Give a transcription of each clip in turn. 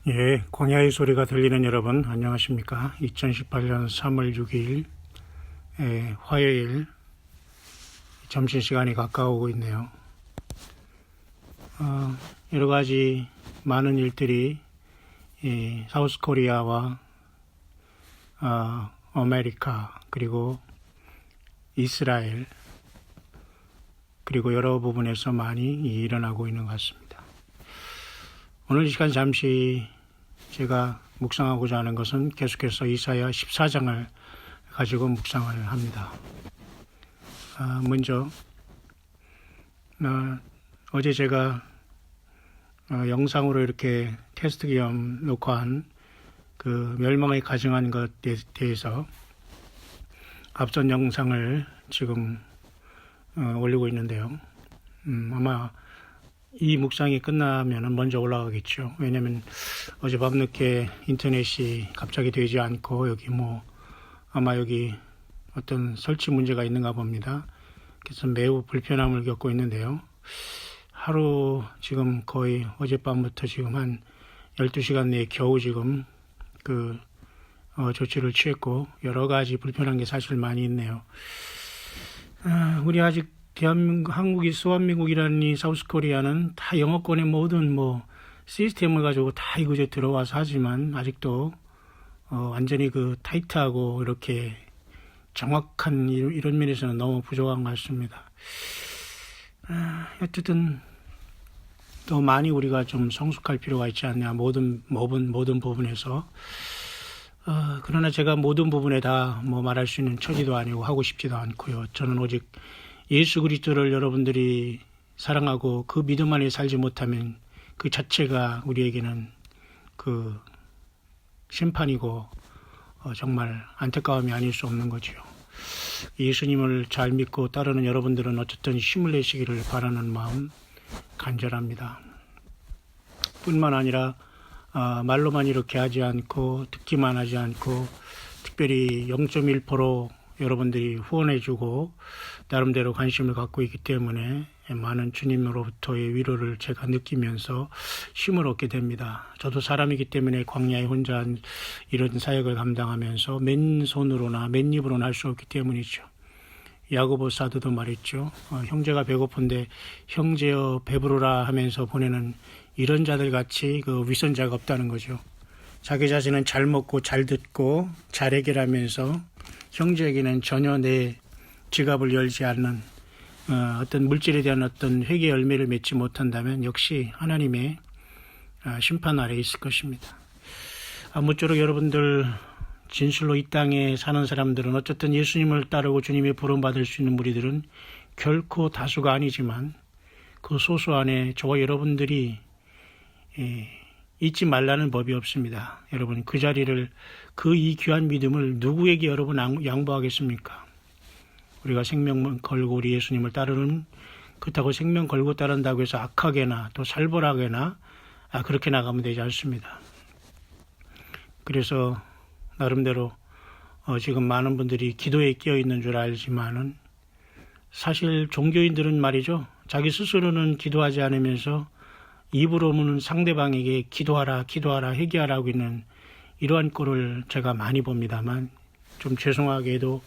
예, 광야의 소리가 들리는 여러분 안녕하십니까? 2018년 3월 6일 화요일 점심시간이 가까우고 있네요. 여러 가지 많은 일들이 사우스 코리아와 아메리카 그리고 이스라엘 그리고 여러 부분에서 많이 일어나고 있는 것 같습니다. 오늘 이 시간 잠시 제가 묵상하고자 하는 것은 계속해서 이사야 14장을 가지고 묵상을 합니다. 먼저 어제 제가 영상으로 이렇게 테스트 겸 녹화한 그 멸망에 가증한 것에 대해서 앞선 영상을 지금 올리고 있는데요. 아마 이 묵상이 끝나면 먼저 올라가겠죠. 왜냐면 어제 밤늦게 인터넷이 갑자기 되지 않고 아마 여기 어떤 설치 문제가 있는가 봅니다. 그래서 매우 불편함을 겪고 있는데요. 하루 지금 거의 어젯밤부터 지금 한 12시간 내에 겨우 지금 조치를 취했고 여러 가지 불편한 게 사실 많이 있네요. 우리 아직 대한민국, 한국이 수완미국이라는 이 사우스 코리아는 다 영어권의 모든 시스템을 가지고 다 이곳에 들어와서 하지만 아직도 완전히 타이트하고 이렇게 정확한 이런 면에서는 너무 부족한 것 같습니다. 어쨌든 더 많이 우리가 좀 성숙할 필요가 있지 않냐 모든 부분에서. 그러나 제가 모든 부분에 다 말할 수 있는 처지도 아니고 하고 싶지도 않고요. 저는 오직 예수 그리스도를 여러분들이 사랑하고 그 믿음 안에 살지 못하면 그 자체가 우리에게는 심판이고 정말 안타까움이 아닐 수 없는 거죠. 예수님을 잘 믿고 따르는 여러분들은 어쨌든 힘을 내시기를 바라는 마음 간절합니다. 뿐만 아니라 말로만 이렇게 하지 않고 듣기만 하지 않고 특별히 0.1% 여러분들이 후원해주고 나름대로 관심을 갖고 있기 때문에 많은 주님으로부터의 위로를 제가 느끼면서 힘을 얻게 됩니다. 저도 사람이기 때문에 광야에 혼자 이런 사역을 감당하면서 맨손으로나 맨입으로는 할 수 없기 때문이죠. 야고보 사도도 말했죠. 형제가 배고픈데 형제여 배부르라 하면서 보내는 이런 자들 같이 위선자가 없다는 거죠. 자기 자신은 잘 먹고 잘 듣고 잘 해결하면서 형제에게는 전혀 내 지갑을 열지 않는 어떤 물질에 대한 어떤 회개 열매를 맺지 못한다면 역시 하나님의 심판 아래에 있을 것입니다. 아무쪼록 여러분들 진실로 이 땅에 사는 사람들은 어쨌든 예수님을 따르고 주님의 부름받을 수 있는 무리들은 결코 다수가 아니지만 그 소수 안에 저와 여러분들이 잊지 말라는 법이 없습니다. 여러분 그 자리를 이 귀한 믿음을 누구에게 여러분 양보하겠습니까? 우리가 생명 걸고 우리 예수님을 따르는 그렇다고 생명 걸고 따른다고 해서 악하게나 또 살벌하게나 그렇게 나가면 되지 않습니다. 그래서 나름대로 지금 많은 분들이 기도에 끼어 있는 줄 알지만은 사실 종교인들은 말이죠. 자기 스스로는 기도하지 않으면서 입으로는 상대방에게 기도하라 회개하라고 있는 이러한 꼴을 제가 많이 봅니다만 좀 죄송하게도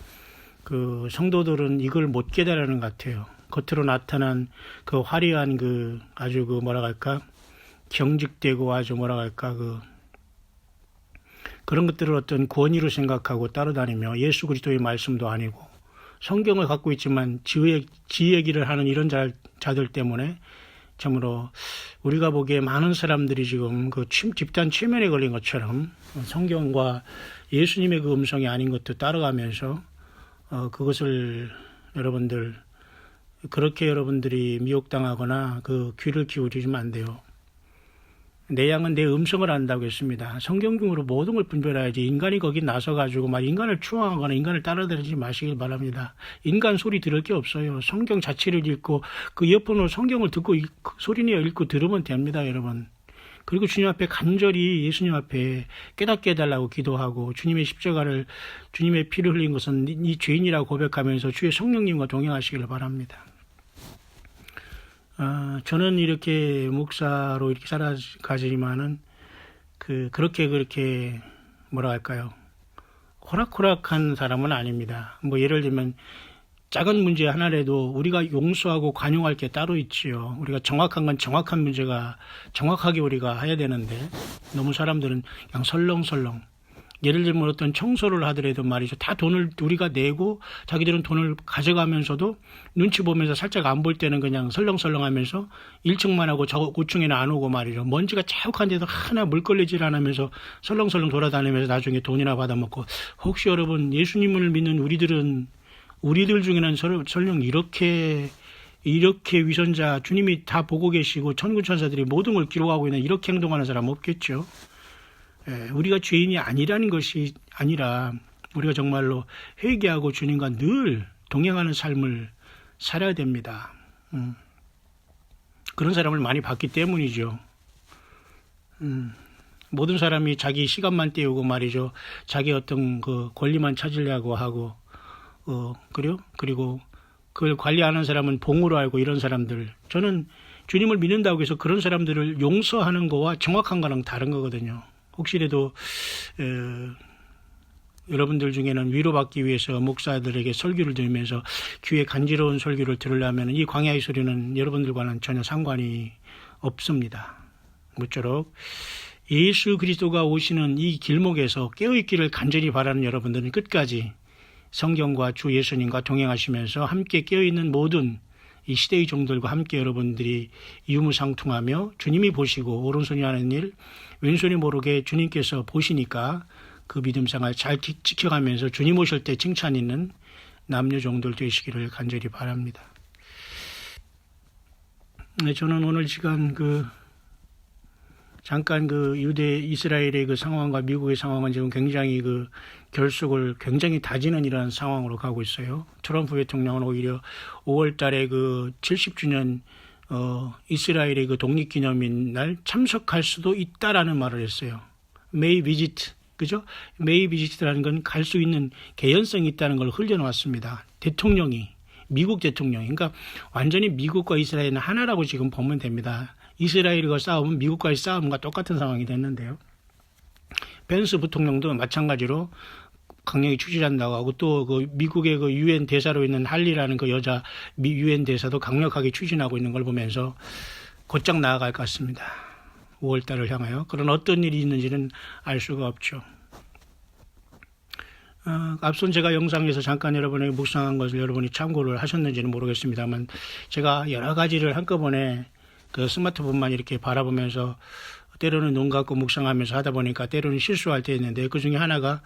성도들은 이걸 못 깨달으는 것 같아요. 겉으로 나타난 화려한 아주 경직되고 아주 그런 것들을 어떤 권위로 생각하고 따라다니며 예수 그리스도의 말씀도 아니고 성경을 갖고 있지만 지 얘기를 하는 이런 자들 때문에 참으로 우리가 보기에 많은 사람들이 지금 집단 최면에 걸린 것처럼 성경과 예수님의 음성이 아닌 것도 따라가면서 그것을 그렇게 여러분들이 미혹당하거나 귀를 기울이시면 안 돼요. 내 양은 내 음성을 안다고 했습니다. 성경중으로 모든 걸 분별해야지 인간이 거기 나서가지고 인간을 추앙하거나 인간을 따라다니지 마시길 바랍니다. 인간 소리 들을 게 없어요. 성경 자체를 읽고 이어폰으로 성경을 듣고 소리내어 읽고 들으면 됩니다, 여러분. 그리고 주님 앞에 간절히 예수님 앞에 깨닫게 해달라고 기도하고 주님의 십자가를 주님의 피를 흘린 것은 이 죄인이라고 고백하면서 주의 성령님과 동행하시길 바랍니다. 저는 이렇게 목사로 이렇게 살아가지만은 그렇게 뭐라 할까요? 호락호락한 사람은 아닙니다. 뭐 예를 들면 작은 문제 하나라도 우리가 용서하고 관용할 게 따로 있지요. 우리가 정확한 건 정확한 문제가 정확하게 우리가 해야 되는데 너무 사람들은 그냥 설렁설렁. 예를 들면 어떤 청소를 하더라도 말이죠. 다 돈을 우리가 내고 자기들은 돈을 가져가면서도 눈치 보면서 살짝 안 볼 때는 그냥 설렁설렁 하면서 1층만 하고 저 5층에는 안 오고 말이죠. 먼지가 자욱한데도 하나 물걸리질 않으면서 설렁설렁 돌아다니면서 나중에 돈이나 받아먹고 혹시 여러분 예수님을 믿는 우리들 중에는 설령 이렇게 위선자 주님이 다 보고 계시고 천군 천사들이 모든 걸 기록하고 있는 이렇게 행동하는 사람 없겠죠. 우리가 죄인이 아니라는 것이 아니라 우리가 정말로 회개하고 주님과 늘 동행하는 삶을 살아야 됩니다. 그런 사람을 많이 봤기 때문이죠. 모든 사람이 자기 시간만 때우고 말이죠. 자기 어떤 그 권리만 찾으려고 하고 그리고 그걸 관리하는 사람은 봉으로 알고 이런 사람들. 저는 주님을 믿는다고 해서 그런 사람들을 용서하는 거와 정확한 거랑 다른 거거든요. 혹시라도 여러분들 중에는 위로받기 위해서 목사들에게 설교를 들으면서 귀에 간지러운 설교를 들으려면 이 광야의 소리는 여러분들과는 전혀 상관이 없습니다. 모쪼록 예수 그리스도가 오시는 이 길목에서 깨어있기를 간절히 바라는 여러분들은 끝까지 성경과 주 예수님과 동행하시면서 함께 깨어있는 모든 이 시대의 종들과 함께 여러분들이 유무상통하며 주님이 보시고 오른손이 하는 일 왼손이 모르게 주님께서 보시니까 그 믿음 생활 잘 지켜가면서 주님 오실 때 칭찬 있는 남녀 종들 되시기를 간절히 바랍니다. 저는 오늘 시간 잠깐 유대 이스라엘의 상황과 미국의 상황은 지금 굉장히 결속을 굉장히 다지는 이런 상황으로 가고 있어요. 트럼프 대통령은 오히려 5월 달에 70주년 이스라엘의 독립기념일 날 참석할 수도 있다라는 말을 했어요. May visit. 그죠? May visit라는 건 갈 수 있는 개연성이 있다는 걸 흘려놓았습니다. 미국 대통령이. 그러니까 완전히 미국과 이스라엘은 하나라고 지금 보면 됩니다. 이스라엘과 싸우면 미국과의 싸움과 똑같은 상황이 됐는데요. 펜스 부통령도 마찬가지로 강력히 추진한다고 하고 또 미국의 유엔 대사로 있는 할리라는 여자 유엔 대사도 강력하게 추진하고 있는 걸 보면서 곧장 나아갈 것 같습니다. 5월 달을 향하여. 그런 어떤 일이 있는지는 알 수가 없죠. 앞선 제가 영상에서 잠깐 여러분에게 묵상한 것을 여러분이 참고를 하셨는지는 모르겠습니다만 제가 여러 가지를 한꺼번에 스마트폰만 이렇게 바라보면서 때로는 눈 감고 묵상하면서 하다 보니까 때로는 실수할 때 있는데 그 중에 하나가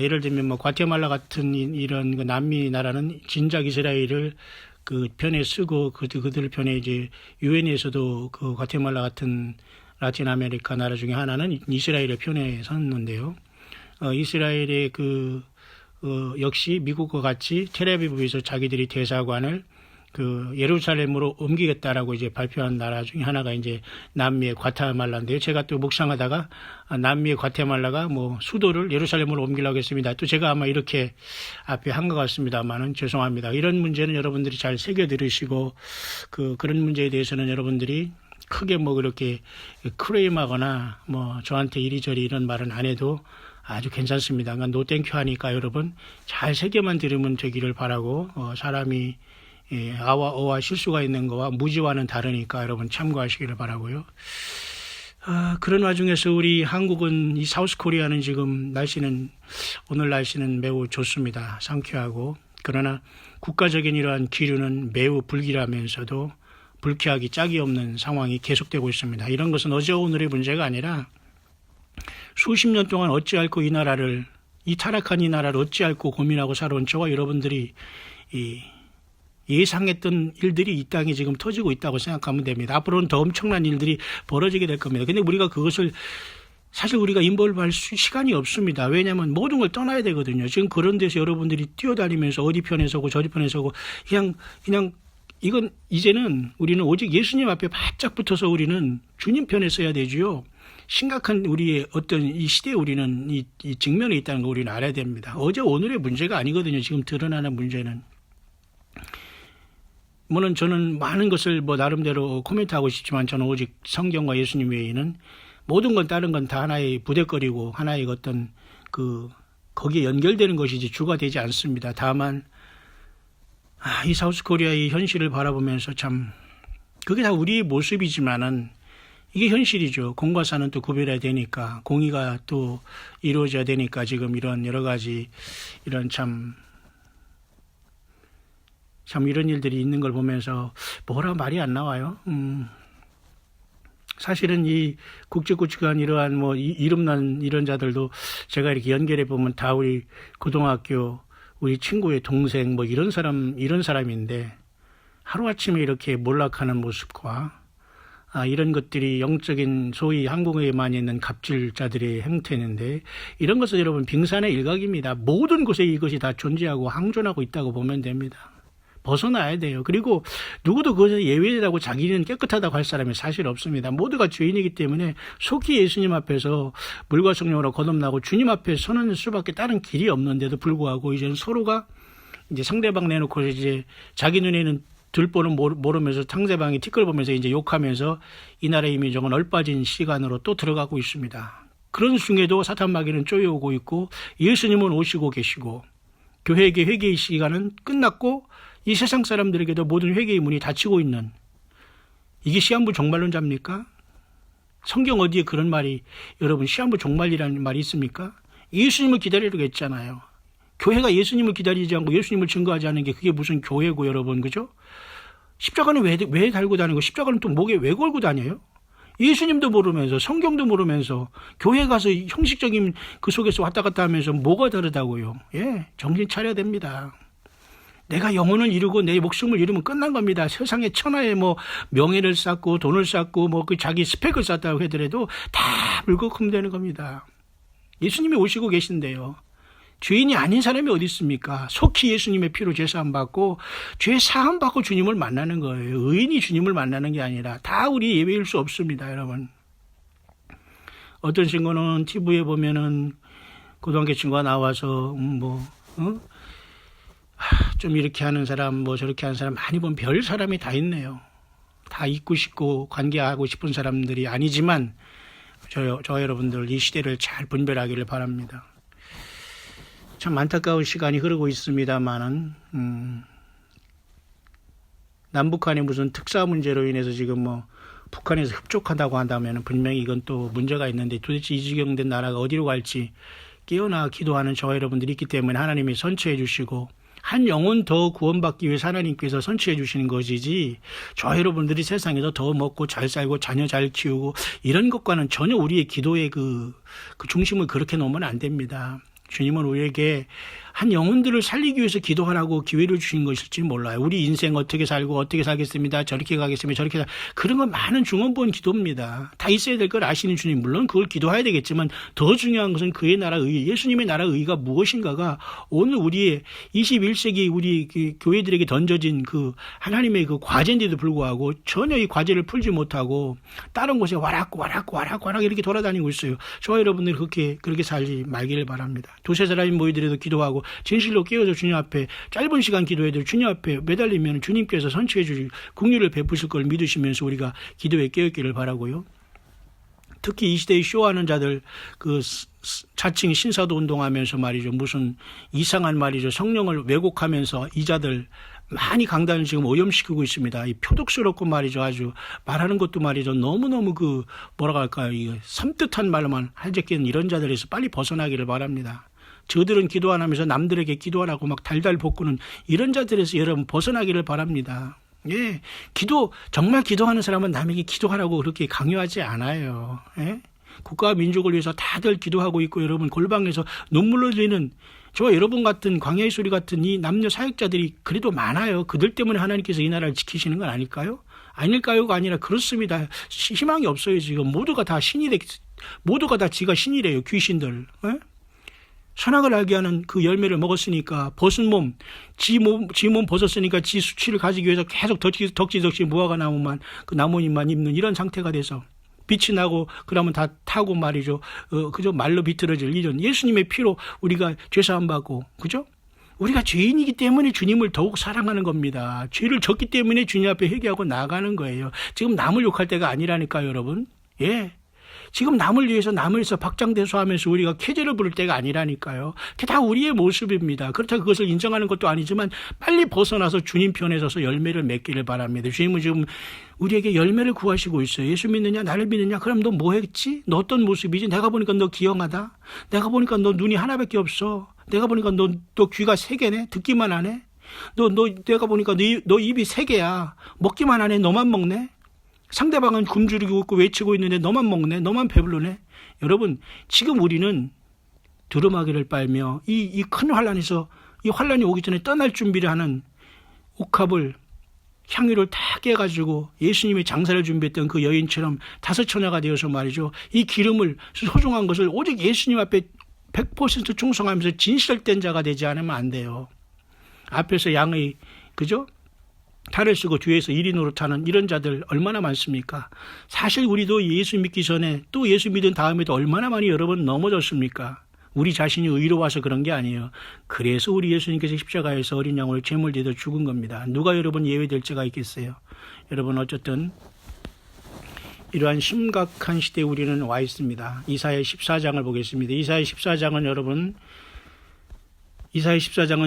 예를 들면 과테말라 같은 이런 남미 나라는 진작 이스라엘을 편에 쓰고 그들 편에 이제 유엔에서도 과테말라 같은 라틴 아메리카 나라 중에 하나는 이스라엘의 편에 섰는데요. 이스라엘의 역시 미국과 같이 텔아비브에서 자기들이 대사관을 예루살렘으로 옮기겠다라고 이제 발표한 나라 중에 하나가 이제 남미의 과테말라인데요. 제가 또 묵상하다가 남미의 과테말라가 수도를 예루살렘으로 옮기려고 했습니다. 또 제가 아마 이렇게 앞에 한 것 같습니다만은 죄송합니다. 이런 문제는 여러분들이 잘 새겨 들으시고 그런 문제에 대해서는 여러분들이 크게 그렇게 크레임하거나 저한테 이리저리 이런 말은 안 해도 아주 괜찮습니다. 그러니까 노땡큐 하니까 여러분 잘 새겨만 들으면 되기를 바라고 사람이 아와 어와 실수가 있는 거와 무지와는 다르니까 여러분 참고하시기를 바라고요. 그런 와중에서 우리 한국은 이 사우스 코리아는 지금 오늘 날씨는 매우 좋습니다. 상쾌하고 그러나 국가적인 이러한 기류는 매우 불길하면서도 불쾌하기 짝이 없는 상황이 계속되고 있습니다. 이런 것은 어제 오늘의 문제가 아니라 수십 년 동안 어찌할꼬 이 타락한 이 나라를 어찌할꼬 고민하고 살아온 저와 여러분들이 예상했던 일들이 이 땅에 지금 터지고 있다고 생각하면 됩니다. 앞으로는 더 엄청난 일들이 벌어지게 될 겁니다. 근데 우리가 그것을 사실 우리가 인볼브할 시간이 없습니다. 왜냐하면 모든 걸 떠나야 되거든요. 지금 그런 데서 여러분들이 뛰어다니면서 어디 편에 서고 저리 편에 서고 그냥 이건 이제는 우리는 오직 예수님 앞에 바짝 붙어서 우리는 주님 편에 서야 되지요. 심각한 우리의 어떤 이 시대에 우리는 이 직면에 있다는 거 우리는 알아야 됩니다. 어제 오늘의 문제가 아니거든요. 지금 드러나는 문제는. 저는 많은 것을 나름대로 코멘트하고 싶지만 저는 오직 성경과 예수님 외에는 모든 건 다른 건 다 하나의 부대거리고 하나의 어떤 거기에 연결되는 것이지 주가 되지 않습니다. 다만 이 사우스 코리아의 현실을 바라보면서 참 그게 다 우리의 모습이지만은 이게 현실이죠. 공과 사는 또 구별해야 되니까 공의가 또 이루어져야 되니까 지금 이런 여러 가지 이런 참 이런 일들이 있는 걸 보면서 뭐라 말이 안 나와요. 사실은 이 국제구축한 이러한 뭐 이름난 이런 자들도 제가 이렇게 연결해 보면 다 우리 고등학교 우리 친구의 동생 뭐 이런 사람인데 하루아침에 이렇게 몰락하는 모습과 이런 것들이 영적인 소위 한국에만 있는 갑질자들의 행태인데 이런 것은 여러분 빙산의 일각입니다. 모든 곳에 이것이 다 존재하고 항존하고 있다고 보면 됩니다. 벗어나야 돼요. 그리고 누구도 그것에 예외라고 자기는 깨끗하다고 할 사람이 사실 없습니다. 모두가 죄인이기 때문에 속히 예수님 앞에서 물과 성령으로 거듭나고 주님 앞에 서는 수밖에 다른 길이 없는데도 불구하고 이제는 서로가 이제 상대방 내놓고 이제 자기 눈에는 들보는 모르면서 상대방이 티끌 보면서 이제 욕하면서 이 나라의 민족은 얼빠진 시간으로 또 들어가고 있습니다. 그런 중에도 사탄 마귀는 쪼여오고 있고 예수님은 오시고 계시고 교회에게 회개의 시간은 끝났고 이 세상 사람들에게도 모든 회개의 문이 닫히고 있는 이게 시한부 종말론자입니까? 성경 어디에 그런 말이 여러분 시한부 종말이라는 말이 있습니까? 예수님을 기다리려고 했잖아요. 교회가 예수님을 기다리지 않고 예수님을 증거하지 않는 게 그게 무슨 교회고 여러분 그죠? 십자가는 왜 달고 다니고 십자가는 또 목에 왜 걸고 다녀요? 예수님도 모르면서 성경도 모르면서 교회 가서 형식적인 그 속에서 왔다 갔다 하면서 뭐가 다르다고요? 예, 정신 차려야 됩니다. 내가 영혼을 이루고 내 목숨을 이루면 끝난 겁니다. 세상에 천하에 뭐 명예를 쌓고 돈을 쌓고 뭐 그 자기 스펙을 쌓다고 하더라도 다 물거품 되는 겁니다. 예수님이 오시고 계신데요. 죄인이 아닌 사람이 어디 있습니까? 속히 예수님의 피로 죄사함 받고 죄 사함 받고 주님을 만나는 거예요. 의인이 주님을 만나는 게 아니라 다 우리 예외일 수 없습니다, 여러분. 어떤 친구는 TV에 보면은 고등학교 친구가 나와서 좀 이렇게 하는 사람 뭐 저렇게 하는 사람 많이 보면 별 사람이 다 있네요. 다 있고 싶고 관계하고 싶은 사람들이 아니지만 저 여러분들 이 시대를 잘 분별하기를 바랍니다. 참 안타까운 시간이 흐르고 있습니다만은 남북한의 무슨 특사 문제로 인해서 지금 뭐 북한에서 흡족하다고 한다면 분명히 이건 또 문제가 있는데 도대체 이 지경된 나라가 어디로 갈지 깨어나 기도하는 저와 여러분들이 있기 때문에 하나님이 선처해 주시고 한 영혼 더 구원받기 위해서 하나님께서 선처해 주시는 것이지 저와 여러분들이 세상에서 더 먹고 잘 살고 자녀 잘 키우고 이런 것과는 전혀 우리의 기도의 그 중심을 그렇게 놓으면 안 됩니다. 주님은 우리에게 한 영혼들을 살리기 위해서 기도하라고 기회를 주신 것일지 몰라요. 우리 인생 어떻게 살고 어떻게 살겠습니다. 저렇게 가겠습니다. 저렇게 그런 건 많은 중언부언 기도입니다. 다 있어야 될 걸 아시는 주님 물론 그걸 기도해야 되겠지만 더 중요한 것은 그의 나라 의 예수님의 나라 의가 무엇인가가 오늘 우리의 21세기 우리 교회들에게 던져진 그 하나님의 그 과제인데도 불구하고 전혀 이 과제를 풀지 못하고 다른 곳에 와락 이렇게 돌아다니고 있어요. 저와 여러분들 그렇게 살지 말기를 바랍니다. 두세 사람이 모이더라도 기도하고 진실로 깨어서 주님 앞에 짧은 시간 기도해도 주님 앞에 매달리면 주님께서 선처해 주실 긍휼을 베푸실 걸 믿으시면서 우리가 기도에 깨었기를 바라고요. 특히 이 시대에 쇼하는 자들 그 자칭 신사도 운동하면서 말이죠. 무슨 이상한 말이죠. 성령을 왜곡하면서 이 자들 많이 강단을 지금 오염시키고 있습니다. 이 표독스럽고 말이죠. 아주 말하는 것도 말이죠. 너무너무 뭐라고 할까요. 이 섬뜩한 말로만 할적기는 이런 자들에서 빨리 벗어나기를 바랍니다. 저들은 기도 안 하면서 남들에게 기도 안 하고 막 달달 볶고는 이런 자들에서 여러분 벗어나기를 바랍니다. 예, 정말 기도하는 사람은 남에게 기도하라고 그렇게 강요하지 않아요. 예? 국가와 민족을 위해서 다들 기도하고 있고 여러분 골방에서 눈물 흘리는 저와 여러분 같은 광야의 소리 같은 이 남녀 사역자들이 그래도 많아요. 그들 때문에 하나님께서 이 나라를 지키시는 건 아닐까요? 아닐까요가 아니라 그렇습니다. 희망이 없어요. 지금 모두가 다 지가 신이래요. 귀신들. 예? 선악을 알게 하는 그 열매를 먹었으니까 벗은 몸, 지 몸 벗었으니까 지 수치를 가지기 위해서 계속 덕지덕지 무화과 나무만 그 나뭇잎만 입는 이런 상태가 돼서 빛이 나고 그러면 다 타고 말이죠. 그저 말로 비틀어질 이런 예수님의 피로 우리가 죄사함 받고 그죠? 우리가 죄인이기 때문에 주님을 더욱 사랑하는 겁니다. 죄를 졌기 때문에 주님 앞에 회개하고 나아가는 거예요. 지금 남을 욕할 때가 아니라니까요, 여러분. 예. 지금 남을 위해서 남을 위해서 박장대소하면서 우리가 쾌재를 부를 때가 아니라니까요. 그게 다 우리의 모습입니다. 그렇다고 그것을 인정하는 것도 아니지만 빨리 벗어나서 주님 편에 서서 열매를 맺기를 바랍니다. 주님은 지금 우리에게 열매를 구하시고 있어요. 예수 믿느냐 나를 믿느냐. 그럼 너 뭐 했지? 너 어떤 모습이지? 내가 보니까 너 기형하다. 내가 보니까 너 눈이 하나밖에 없어. 내가 보니까 너 귀가 세 개네. 듣기만 하네. 내가 보니까 너 입이 세 개야. 먹기만 하네. 너만 먹네. 상대방은 굶주리고 있고 외치고 있는데 너만 먹네. 너만 배부르네. 여러분, 지금 우리는 두루마기를 빨며 이 큰 환란에서 이 환란이 오기 전에 떠날 준비를 하는 옥합을 향유를 다 깨가지고 예수님의 장사를 준비했던 그 여인처럼 다섯 처녀가 되어서 말이죠. 이 기름을 소중한 것을 오직 예수님 앞에 100% 충성하면서 진실된 자가 되지 않으면 안 돼요. 앞에서 양의 그죠? 탈을 쓰고 뒤에서 1인 노릇하는 이런 자들 얼마나 많습니까? 사실 우리도 예수 믿기 전에 또 예수 믿은 다음에도 얼마나 많이 여러 번 넘어졌습니까? 우리 자신이 의로워서 그런 게 아니에요. 그래서 우리 예수님께서 십자가에서 어린 양을 제물제도 죽은 겁니다. 누가 여러분 예외될 자가 있겠어요? 여러분 어쨌든 이러한 심각한 시대에 우리는 와 있습니다. 이사야 14장을 보겠습니다. 이사야 14장은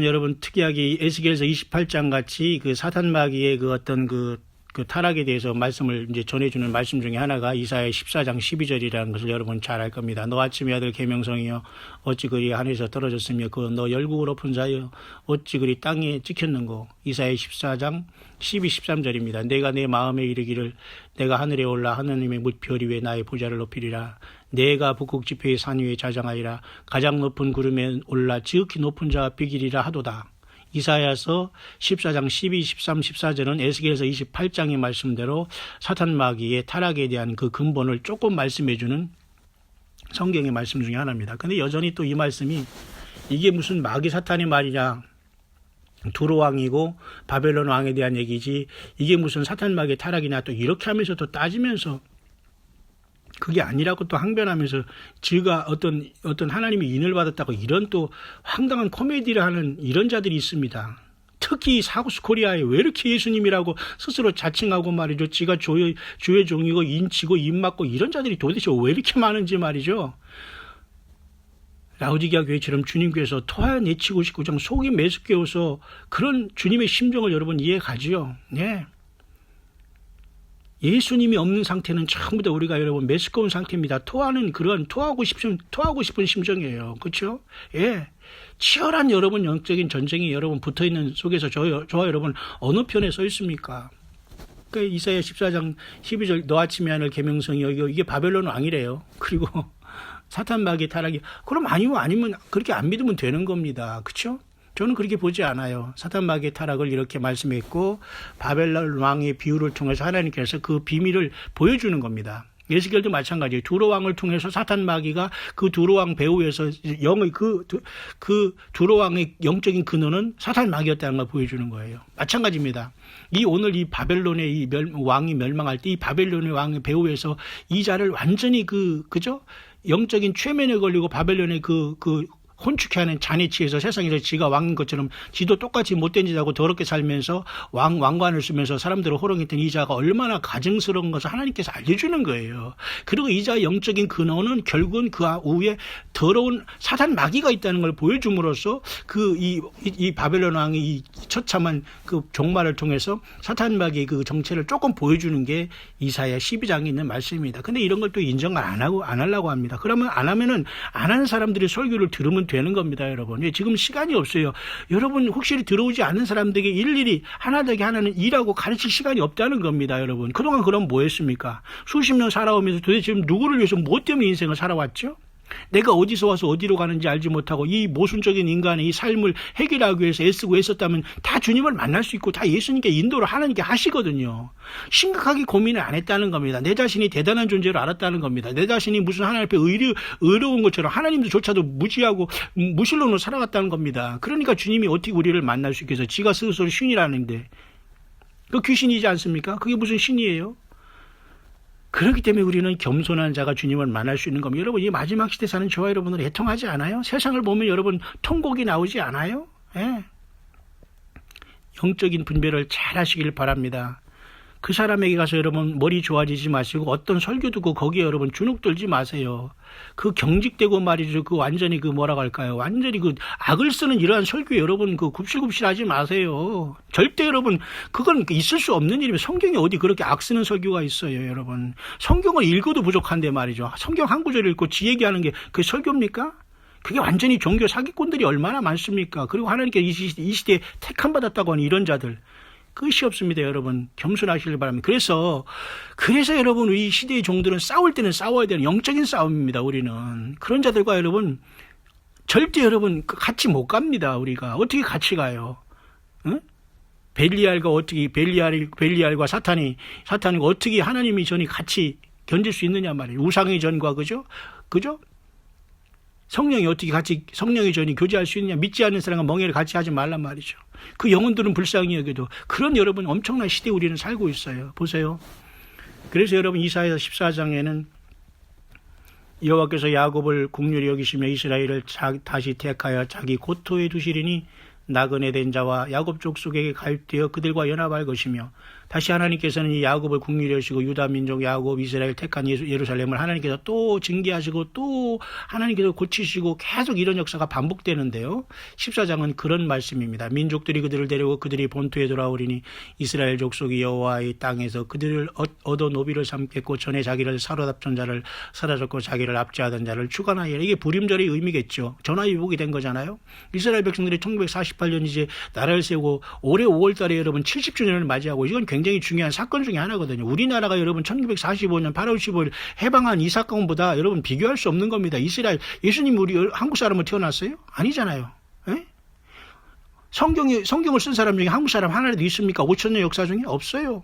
여러분 특이하게 에스겔서 28장 같이 그 사탄 마귀의 그 어떤 그 타락에 대해서 말씀을 이제 전해주는 말씀 중에 하나가 이사야 14장 12절이라는 것을 여러분 잘 알 겁니다. 너 아침의 아들 계명성이여 어찌 그리 하늘에서 떨어졌으며 그 너 열국을 엎은 자여 어찌 그리 땅에 찍혔는고. 이사야 14장 12, 13절입니다. 내가 내 마음에 이르기를 내가 하늘에 올라 하느님의 뭇별 위에 나의 보좌를 높이리라. 내가 북극 지폐의 산 위에 자장하리라. 가장 높은 구름에 올라 지극히 높은 자가 비기리라 하도다. 이사야서 14장 12, 13, 14절은 에스겔서 28장의 말씀대로 사탄 마귀의 타락에 대한 그 근본을 조금 말씀해주는 성경의 말씀 중에 하나입니다. 근데 여전히 또 이 말씀이 이게 무슨 마귀 사탄의 말이냐, 두로 왕이고 바벨론 왕에 대한 얘기지 이게 무슨 사탄 마귀의 타락이냐 또 이렇게 하면서 또 따지면서 그게 아니라고 또 항변하면서 지가 어떤 하나님이 인을 받았다고 이런 또 황당한 코미디를 하는 이런 자들이 있습니다. 특히 사우스 코리아에 왜 이렇게 예수님이라고 스스로 자칭하고 말이죠. 지가 주의 종이고 인치고 입맞고 이런 자들이 도대체 왜 이렇게 많은지 말이죠. 라오디게아 교회처럼 주님께서 토하 내치고 싶고 좀 속이 메스꺼워서 그런 주님의 심정을 여러분 이해가지요. 네. 예수님이 없는 상태는 전부 다 우리가 여러분 메스꺼운 상태입니다. 토하는 그런 토하고 싶은 심정이에요. 그렇죠? 예. 치열한 여러분 영적인 전쟁이 여러분 붙어 있는 속에서 저와 여러분 어느 편에 서 있습니까? 그러니까 이사야 14장 12절 너 아침에 하늘 계명성이 이게 바벨론 왕이래요. 그리고 사탄 마귀의 타락이 그럼 아니면 그렇게 안 믿으면 되는 겁니다. 그렇죠? 저는 그렇게 보지 않아요. 사탄 마귀의 타락을 이렇게 말씀했고 바벨론 왕의 비유를 통해서 하나님께서 그 비밀을 보여주는 겁니다. 에스겔도 마찬가지예요. 두로 왕을 통해서 사탄 마귀가 그 두로 왕 배후에서 영의 그 두로 왕의 영적인 근원은 사탄 마귀였다는 걸 보여주는 거예요. 마찬가지입니다. 오늘 이 바벨론의 왕이 멸망할 때 이 바벨론의 왕의 배후에서 이 자를 완전히 그죠? 영적인 최면에 걸리고 바벨론의 혼축해하는 잔에 취해서 세상에서 지가 왕인 것처럼 지도 똑같이 못된 짓하고 더럽게 살면서 왕관을 쓰면서 사람들을 호롱했던 이 자가 얼마나 가증스러운 것을 하나님께서 알려주는 거예요. 그리고 이 자의 영적인 근원은 결국은 그 위에 더러운 사탄 마귀가 있다는 걸 보여줌으로써 이 바벨론 왕의 이 처참한 그 종말을 통해서 사탄 마귀의 그 정체를 조금 보여주는 게 이사야 12장에 있는 말씀입니다. 근데 이런 걸 또 인정을 안 하려고 합니다. 그러면 안 하면은 안 하는 사람들이 설교를 들으면 되는 겁니다, 여러분. 지금 시간이 없어요. 여러분 혹시 들어오지 않은 사람들에게 일일이 하나되게 하나는 일하고 가르칠 시간이 없다는 겁니다, 여러분. 그동안 그럼 뭐 했습니까? 수십 년 살아오면서 도대체 지금 누구를 위해서 뭐 때문에 인생을 살아왔죠? 내가 어디서 와서 어디로 가는지 알지 못하고 이 모순적인 인간의 이 삶을 해결하기 위해서 애쓰고 애썼다면 다 주님을 만날 수 있고 다 예수님께 인도를 하나님께 하시거든요. 심각하게 고민을 안 했다는 겁니다. 내 자신이 대단한 존재로 알았다는 겁니다. 내 자신이 무슨 하나님 앞에 의로운 것처럼 하나님조차도 무지하고 무신론으로 살아갔다는 겁니다. 그러니까 주님이 어떻게 우리를 만날 수 있겠어요? 지가 스스로 신이라는데. 그 귀신이지 않습니까? 그게 무슨 신이에요? 그렇기 때문에 우리는 겸손한 자가 주님을 만날 수 있는 겁니다. 여러분 이 마지막 시대 사는 저와 여러분들 애통하지 않아요? 세상을 보면 여러분 통곡이 나오지 않아요? 예. 영적인 분별을 잘 하시길 바랍니다. 그 사람에게 가서 여러분 머리 좋아지지 마시고 어떤 설교 듣고 거기에 여러분 주눅 들지 마세요. 그 경직되고 말이죠. 그 완전히 그 뭐라고 할까요? 완전히 그 악을 쓰는 이러한 설교에 여러분 그 굽실굽실하지 마세요. 절대 여러분 그건 있을 수 없는 일이에요. 성경에 어디 그렇게 악 쓰는 설교가 있어요, 여러분. 성경을 읽어도 부족한데 말이죠. 성경 한 구절 읽고 지 얘기하는 게 그게 설교입니까? 그게 완전히 종교 사기꾼들이 얼마나 많습니까? 그리고 하나님께 이 시대에 택함 받았다고 하는 이런 자들. 끝이 없습니다, 여러분. 겸손하시길 바랍니다. 그래서 여러분 이 시대의 종들은 싸울 때는 싸워야 되는 영적인 싸움입니다. 우리는 그런 자들과 여러분 절대 여러분 같이 못 갑니다. 우리가 어떻게 같이 가요? 응? 벨리알과 사탄이 어떻게 하나님의 전이 같이 견딜 수 있느냐 말이에요. 우상의 전과 그죠? 성령의 전이 교제할 수 있느냐? 믿지 않는 사람과 멍해를 같이 하지 말란 말이죠. 그 영혼들은 불쌍히 여겨도 그런 여러분 엄청난 시대에 우리는 살고 있어요. 보세요. 그래서 여러분 이사야 14장에는 여호와께서 야곱을 긍휼히 여기시며 이스라엘을 다시 택하여 자기 고토에 두시리니 나그네 된 자와 야곱 족속에게 가입되어 그들과 연합할 것이며 다시 하나님께서는 이 야곱을 긍휼히 여시고 유다 민족 야곱 이스라엘 택한 예루살렘을 하나님께서 또 징계하시고 또 하나님께서 고치시고 계속 이런 역사가 반복되는데요. 14장은 그런 말씀입니다. 민족들이 그들을 데리고 그들이 본토에 돌아오리니 이스라엘 족속이 여호와의 땅에서 그들을 얻어 노비를 삼겠고 전에 자기를 사로잡던 자를 사로잡고 자기를 압제하던 자를 주관하리라. 이게 불임절의 의미겠죠. 전화위복이 된 거잖아요. 이스라엘 백성들이 1948년 이제 나라를 세우고 올해 5월 달에 여러분 70주년을 맞이하고 이건 굉장히 중요한 사건 중에 하나거든요. 우리나라가 여러분 1945년 8월 15일 해방한 이 사건보다 여러분 비교할 수 없는 겁니다. 이스라엘, 예수님 우리 한국 사람은 태어났어요? 아니잖아요. 에? 성경을 쓴 사람 중에 한국 사람 하나라도 있습니까? 5,000년 역사 중에? 없어요.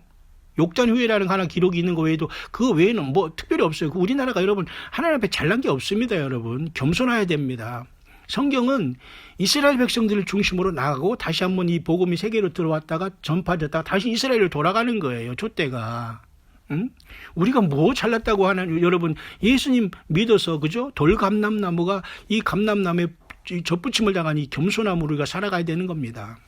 욕단 후예라는 하나 기록이 있는 거 외에도 그 외에는 뭐 특별히 없어요. 우리나라가 여러분 하나님 앞에 잘난 게 없습니다. 여러분 겸손해야 됩니다. 성경은 이스라엘 백성들을 중심으로 나가고 다시 한번 이 복음이 세계로 들어왔다가 전파됐다가 다시 이스라엘로 돌아가는 거예요. 촛대가. 응? 우리가 뭐 잘났다고 하는 여러분 예수님 믿어서 그죠? 돌감람나무가 이 감람나무에 젖붙임을 당한 이 겸손함으로 우리가 살아가야 되는 겁니다.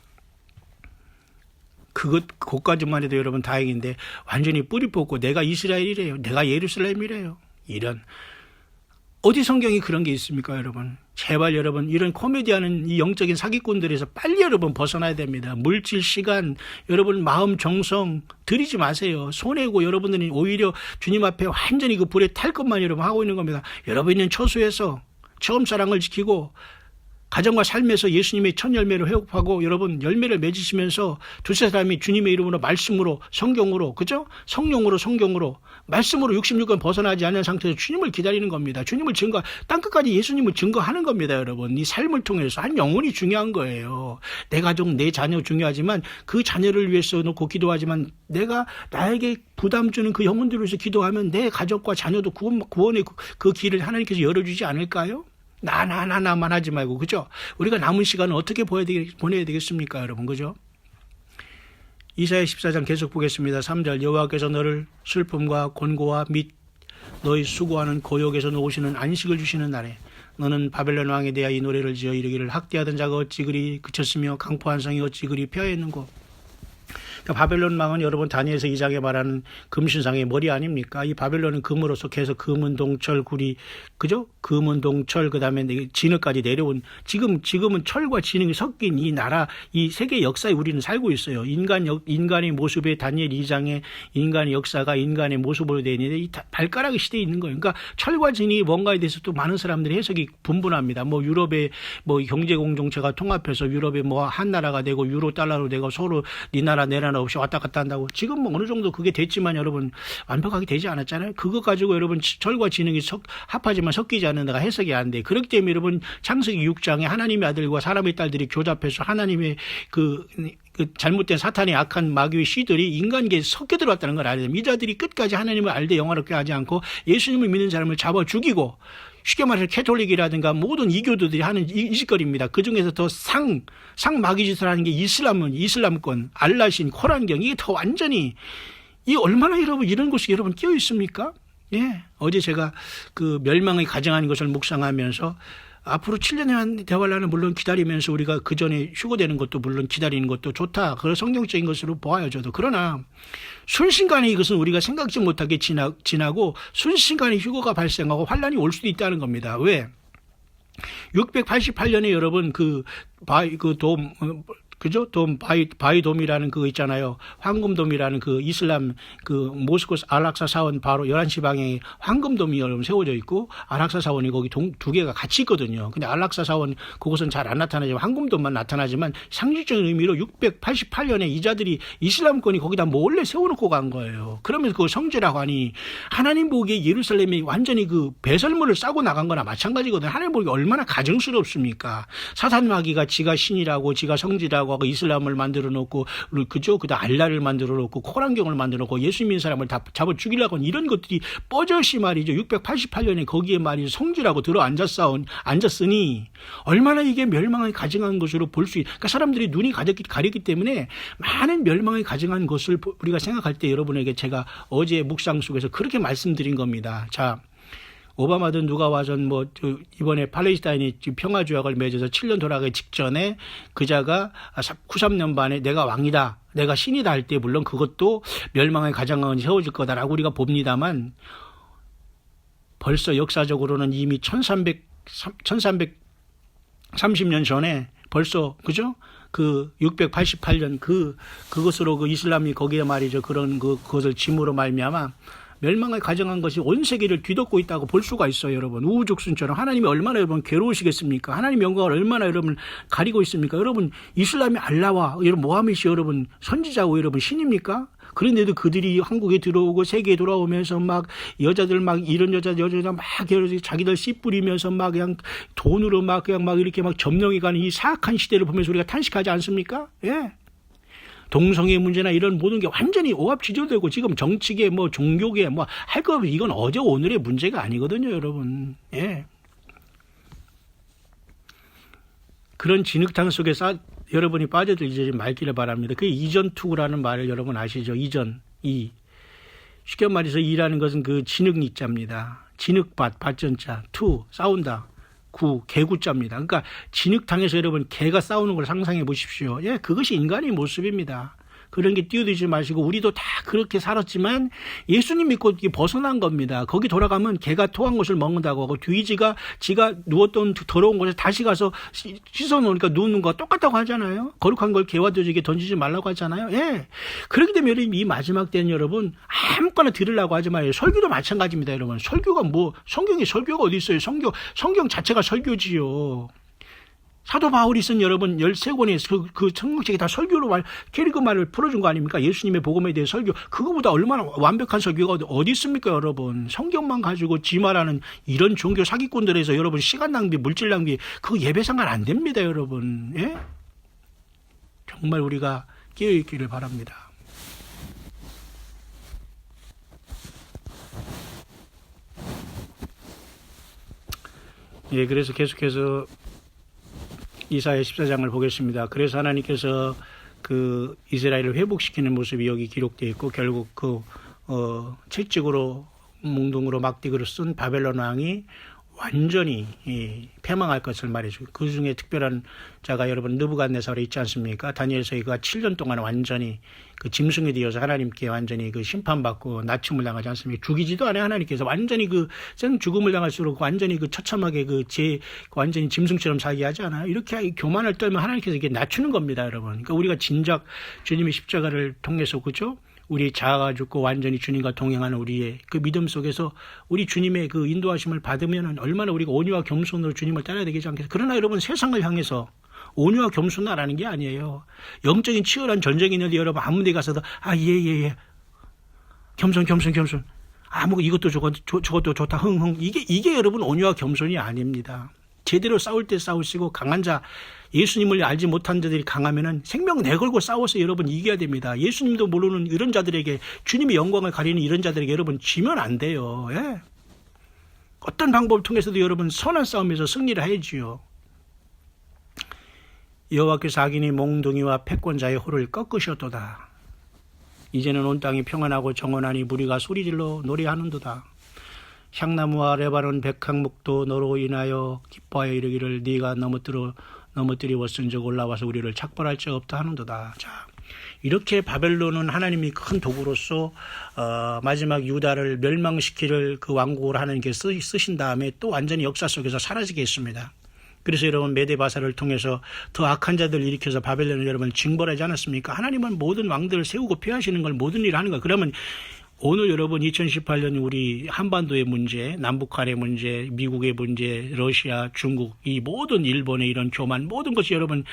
그것까지만 해도 여러분 다행인데 완전히 뿌리 뽑고 내가 이스라엘이래요. 내가 예루살렘이래요. 이런 어디 성경이 그런 게 있습니까, 여러분? 제발 여러분 이런 코미디하는 이 영적인 사기꾼들에서 빨리 여러분 벗어나야 됩니다. 물질, 시간, 여러분 마음, 정성 들이지 마세요. 손해고 여러분들이 오히려 주님 앞에 완전히 그 불에 탈 것만 여러분 하고 있는 겁니다. 여러분 있는 처소에서 처음 사랑을 지키고 가정과 삶에서 예수님의 첫 열매를 회복하고 여러분 열매를 맺으시면서 두세 사람이 주님의 이름으로 말씀으로 성경으로 그죠? 성경으로 말씀으로 66권 벗어나지 않는 상태에서 주님을 기다리는 겁니다. 주님을 땅끝까지 예수님을 증거하는 겁니다. 여러분 이 삶을 통해서 한 영혼이 중요한 거예요. 내 가족 내 자녀 중요하지만 그 자녀를 위해서 놓고 기도하지만 내가 나에게 부담 주는 그 영혼들을 위해서 기도하면 내 가족과 자녀도 구원의 그 길을 하나님께서 열어주지 않을까요? 나만 하지 말고 그죠? 우리가 남은 시간을 어떻게 보내야 되겠습니까 여러분 그죠? 이사야 14장 계속 보겠습니다. 3절 여호와께서 너를 슬픔과 곤고와 및 너희 수고하는 고역에서 놓으시는 안식을 주시는 날에 너는 바벨론 왕에 대하여 이 노래를 지어 이르기를 학대하던 자가 어찌 그리 그쳤으며 강포한 성이 어찌 그리 펴했는고. 그러니까 바벨론 왕은 여러분 다니엘서 2장에 말하는 금신상의 머리 아닙니까? 이 바벨론은 금으로서 계속 금은동철 구리 그죠? 금은동철 그다음에 진흙까지 내려온 지금은 철과 진흙이 섞인 이 나라 이 세계 역사에 우리는 살고 있어요. 인간의 모습에 다니엘 2장에 인간의 역사가 인간의 모습으로 되어 있는데 이 발가락의 시대에 있는 거예요. 그러니까 철과 진이 뭔가에 대해서 또 많은 사람들이 해석이 분분합니다. 뭐 유럽의 뭐 경제 공동체가 통합해서 유럽의 뭐 한 나라가 되고 유로 달러로 되고 서로 네 나라 내 나라 없이 왔다 갔다 한다고 지금 뭐 어느 정도 그게 됐지만 여러분 완벽하게 되지 않았잖아요. 그거 가지고 여러분 철과 진흙이 합하지만 섞이지 않는다가 해석이 안 돼. 그렇기 때문에 여러분 창세기 6장에 하나님의 아들과 사람의 딸들이 교잡해서 하나님의 그 잘못된 사탄의 악한 마귀의 씨들이 인간계에 섞여 들어왔다는 걸 알아야 됩니다. 이 자들이 끝까지 하나님을 알되 영화롭게 하지 않고 예수님을 믿는 사람을 잡아 죽이고 쉽게 말해서 캐톨릭이라든가 모든 이교도들이 하는 이 짓거리입니다. 그중에서 더 상마귀짓을 하는 게 이슬람권, 알라신, 코란경 이게 더 완전히 이 얼마나 여러분 이런 곳이 여러분 끼어 있습니까? 예. 어제 제가 그 멸망의 가정하는 것을 묵상하면서 앞으로 7년의 대환란을 물론 기다리면서 우리가 그 전에 휴거되는 것도 물론 기다리는 것도 좋다. 그런 성경적인 것으로 보아요, 저도. 그러나 순식간에 이것은 우리가 생각지 못하게 지나고 순식간에 휴거가 발생하고 환란이 올 수도 있다는 겁니다. 왜? 688년에 여러분 그죠? 바이돔이라는 그거 있잖아요. 황금돔이라는 그 이슬람 그 모스크 알락사 사원 바로 11시 방향에 황금돔이 여러분 세워져 있고 알락사 사원이 거기 두 개가 같이 있거든요. 근데 알락사 사원 그곳은 잘 안 나타나지만 황금돔만 나타나지만 상징적인 의미로 688년에 이자들이 이슬람권이 거기다 몰래 세워놓고 간 거예요. 그러면서 그걸 성지라고 하니 하나님 보기에 예루살렘이 완전히 그 배설물을 싸고 나간 거나 마찬가지거든요. 하나님 보기에 얼마나 가증스럽습니까? 사탄 마귀가 지가 신이라고 지가 성지라고 하고 이슬람을 만들어 놓고 그죠? 그다음 알라를 만들어 놓고 코란경을 만들어 놓고 예수 믿는 사람을 다 잡아 죽이려고 하는 이런 것들이 뻐젓이 말이죠. 688년에 거기에 말이죠. 성지라고 들어 앉았으니 얼마나 이게 멸망에 가증한 것으로 볼 수 그러니까 사람들이 눈이 가렸기 때문에 많은 멸망에 가증한 것을 우리가 생각할 때 여러분에게 제가 어제 묵상 속에서 그렇게 말씀드린 겁니다. 자, 오바마든 누가 와선 이번에 팔레스타인이 평화조약을 맺어서 7년 돌아가기 직전에 그자가 93년 반에 내가 왕이다, 내가 신이다 할 때 물론 그것도 멸망의 가장강은 세워질 거다라고 우리가 봅니다만 벌써 역사적으로는 이미 1330년 전에 벌써 그죠? 그 688년 그것으로 그 이슬람이 거기에 말이죠. 그것을 짐으로 말미암아 멸망을 가정한 것이 온 세계를 뒤덮고 있다고 볼 수가 있어요, 여러분. 우후죽순처럼 하나님이 얼마나 여러분 괴로우시겠습니까? 하나님 영광을 얼마나 여러분 가리고 있습니까? 여러분 이슬람이 알라와 여러분 모하메시 여러분 선지자고 여러분 신입니까? 그런데도 그들이 한국에 들어오고 세계에 돌아오면서 막 여자들 막 이런 여자들 막 자기들 씨 뿌리면서 막 그냥 돈으로 막 그냥 막 이렇게 막 점령해 가는 이 사악한 시대를 보면서 우리가 탄식하지 않습니까? 예. 동성애 문제나 이런 모든 게 완전히 오합지졸되고 지금 정치계 종교계 할 거 없이 이건 어제 오늘의 문제가 아니거든요, 여러분. 예. 그런 진흙탕 속에 여러분이 빠져들지 말기를 바랍니다. 그 이전 투구라는 말을 여러분 아시죠? 쉽게 말해서 이라는 것은 그 진흙이자입니다. 진흙밭, 밭전자, 투, 싸운다. 개구자입니다. 그러니까 진흙탕에서 여러분 개가 싸우는 걸 상상해 보십시오. 예, 그것이 인간의 모습입니다. 그런 게 뛰어들지 마시고 우리도 다 그렇게 살았지만 예수님 믿고 벗어난 겁니다. 거기 돌아가면 개가 토한 것을 먹는다고 하고 돼지가 지가 누웠던 더러운 곳에 다시 가서 씻어놓으니까 누우는 거 똑같다고 하잖아요. 거룩한 걸 개와 돼지에게 던지지 말라고 하잖아요. 예. 그렇기 때문에 이 마지막 때는 여러분 아무거나 들으려고 하지 마요. 설교도 마찬가지입니다, 여러분. 설교가 성경에 설교가 어디 있어요? 성경 자체가 설교지요. 사도 바울이 쓴 여러분 13권의 그 성경책이 다 설교로 캐리그말을 풀어준 거 아닙니까? 예수님의 복음에 대해 설교. 그거보다 얼마나 완벽한 설교가 어디 있습니까, 여러분? 성경만 가지고 지말하는 이런 종교 사기꾼들에서 여러분 시간 낭비, 물질 낭비, 그거 예배 상관 안 됩니다, 여러분. 예? 정말 우리가 깨어있기를 바랍니다. 예, 그래서 계속해서 이사야 14장을 보겠습니다. 그래서 하나님께서 그 이스라엘을 회복시키는 모습이 여기 기록되어 있고 결국 채찍으로 몽둥으로 막대기로 쓴 바벨론 왕이 완전히 패망할 것을 말해주고 그 중에 특별한 자가 여러분 느부갓네살이 있지 않습니까? 다니엘서에 그가 7년 동안 완전히 그 짐승이 되어서 하나님께 완전히 그 심판받고 낮춤을 당하지 않습니까? 죽이지도 않아요. 하나님께서 완전히 생 죽음을 당할수록 완전히 처참하게 완전히 짐승처럼 살게 하지 않아요. 이렇게 교만을 떨면 하나님께서 이게 낮추는 겁니다, 여러분. 그러니까 우리가 진작 주님의 십자가를 통해서 그죠? 우리 자아가 죽고 완전히 주님과 동행하는 우리의 그 믿음 속에서 우리 주님의 그 인도하심을 받으면 얼마나 우리가 온유와 겸손으로 주님을 따라야 되겠지 않겠어요? 그러나 여러분 세상을 향해서 온유와 겸손하라는 게 아니에요. 영적인 치열한 전쟁이 있는데 여러분 아무 데 가서도 예. 겸손. 이것도 저것도 좋다. 흥. 이게 여러분 온유와 겸손이 아닙니다. 제대로 싸울 때 싸우시고 강한 자 예수님을 알지 못한 자들이 강하면은 생명 내걸고 싸워서 여러분 이겨야 됩니다. 예수님도 모르는 이런 자들에게 주님의 영광을 가리는 이런 자들에게 여러분 지면 안 돼요. 예? 어떤 방법을 통해서도 여러분 선한 싸움에서 승리를 해야지요. 여호와께서 악인의 몽둥이와 패권자의 호를 꺾으셨도다. 이제는 온 땅이 평안하고 정원하니 무리가 소리질러 노래하는도다. 향나무와 레바논 백향목도 너로 인하여 기뻐하여 이르기를 네가 넘어뜨리웠은즉 올라와서 우리를 착벌할 자 없다 하는도다. 자, 이렇게 바벨론은 하나님이 큰 도구로서 마지막 유다를 멸망시킬 그 왕국을 하나님께 쓰신 다음에 또 완전히 역사 속에서 사라지게 했습니다. 그래서 여러분 메데바사를 통해서 더 악한 자들을 일으켜서 바벨론을 여러분 징벌하지 않았습니까? 하나님은 모든 왕들을 세우고 폐하시는 걸 모든 일을 하는 거예요. 그러면 오늘 여러분 2018년 우리 한반도의 문제, 남북한의 문제, 미국의 문제, 러시아, 중국, 이 모든 일본의 이런 교만 모든 것이 여러분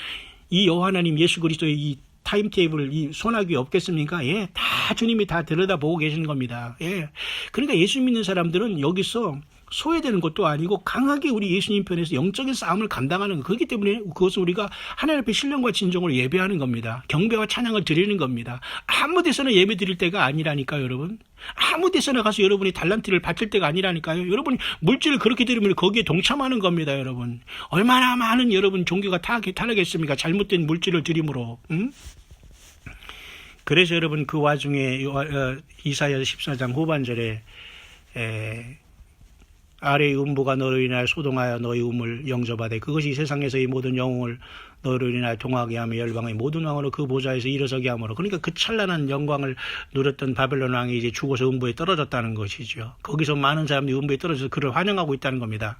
이 여호와 하나님 예수 그리스도의 이 타임테이블 이 소나기 없겠습니까? 예, 다 주님이 다 들여다보고 계시는 겁니다. 예, 그러니까 예수 믿는 사람들은 여기서 소외되는 것도 아니고 강하게 우리 예수님 편에서 영적인 싸움을 감당하는 거. 그렇기 때문에 그것은 우리가 하나님 앞에 신령과 진정으로 예배하는 겁니다. 경배와 찬양을 드리는 겁니다. 아무 데서나 예배 드릴 때가 아니라니까요, 여러분. 아무 데서나 가서 여러분이 달란트를 바칠 때가 아니라니까요. 여러분이 물질을 그렇게 드리면 거기에 동참하는 겁니다, 여러분. 얼마나 많은 여러분 종교가 타락했습니까? 잘못된 물질을 드림으로. 응? 그래서 여러분 그 와중에 이사야 14장 후반절에 아래의 음부가 너로 인하여 소동하여 너희 음을 영접하되 그것이 세상에서의 모든 영웅을 너로 인하여 동하게 하며 열방의 모든 왕으로 그 보좌에서 일어서게 하므로. 그러니까 그 찬란한 영광을 누렸던 바벨론 왕이 이제 죽어서 음부에 떨어졌다는 것이죠. 거기서 많은 사람들이 음부에 떨어져서 그를 환영하고 있다는 겁니다.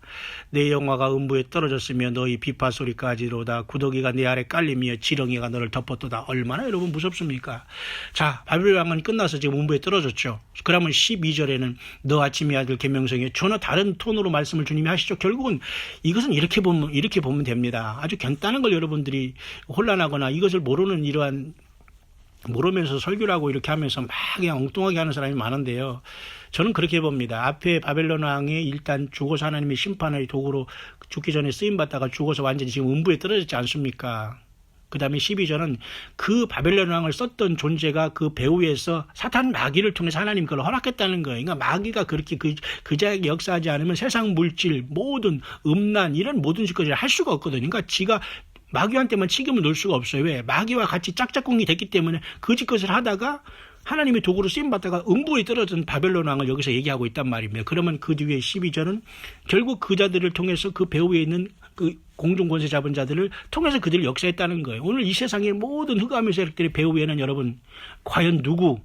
내 영화가 음부에 떨어졌으며 너희 비파 소리까지로다. 구더기가 내 아래 깔리며 지렁이가 너를 덮었도다. 얼마나 여러분 무섭습니까? 자, 바벨론 왕은 끝나서 지금 음부에 떨어졌죠. 그러면 12절에는 너 아침의 아들 계명성에 전혀 다른 톤으로 말씀을 주님이 하시죠. 결국은 이것은 이렇게 보면 됩니다. 아주 간단한 걸 여러분들이 혼란하거나 이것을 모르면서 설교를 하고 이렇게 하면서 막 그냥 엉뚱하게 하는 사람이 많은데요. 저는 그렇게 봅니다. 앞에 바벨론 왕이 일단 죽어서 하나님의 심판의 도구로 죽기 전에 쓰임받다가 죽어서 완전히 지금 음부에 떨어졌지 않습니까? 그 다음에 12절은 그 바벨론 왕을 썼던 존재가 그 배후에서 사탄 마귀를 통해서 하나님 그걸 허락했다는 거예요. 그러니까 마귀가 그렇게 그자에게 역사하지 않으면 세상 물질, 모든 음란 이런 모든 짓거리를 할 수가 없거든요. 그러니까 지가 마귀한테만 책임을 놓을 수가 없어요. 왜? 마귀와 같이 짝짝꿍이 됐기 때문에 그 짓것을 하다가 하나님의 도구로 쓰임받다가 음부에 떨어진 바벨론 왕을 여기서 얘기하고 있단 말입니다. 그러면 그 뒤에 12절은 결국 그 자들을 통해서 그 배후에 있는 그 공중권세 잡은 자들을 통해서 그들을 역사했다는 거예요. 오늘 이 세상의 모든 흑암의 세력들의 배후에는 여러분 과연 누구?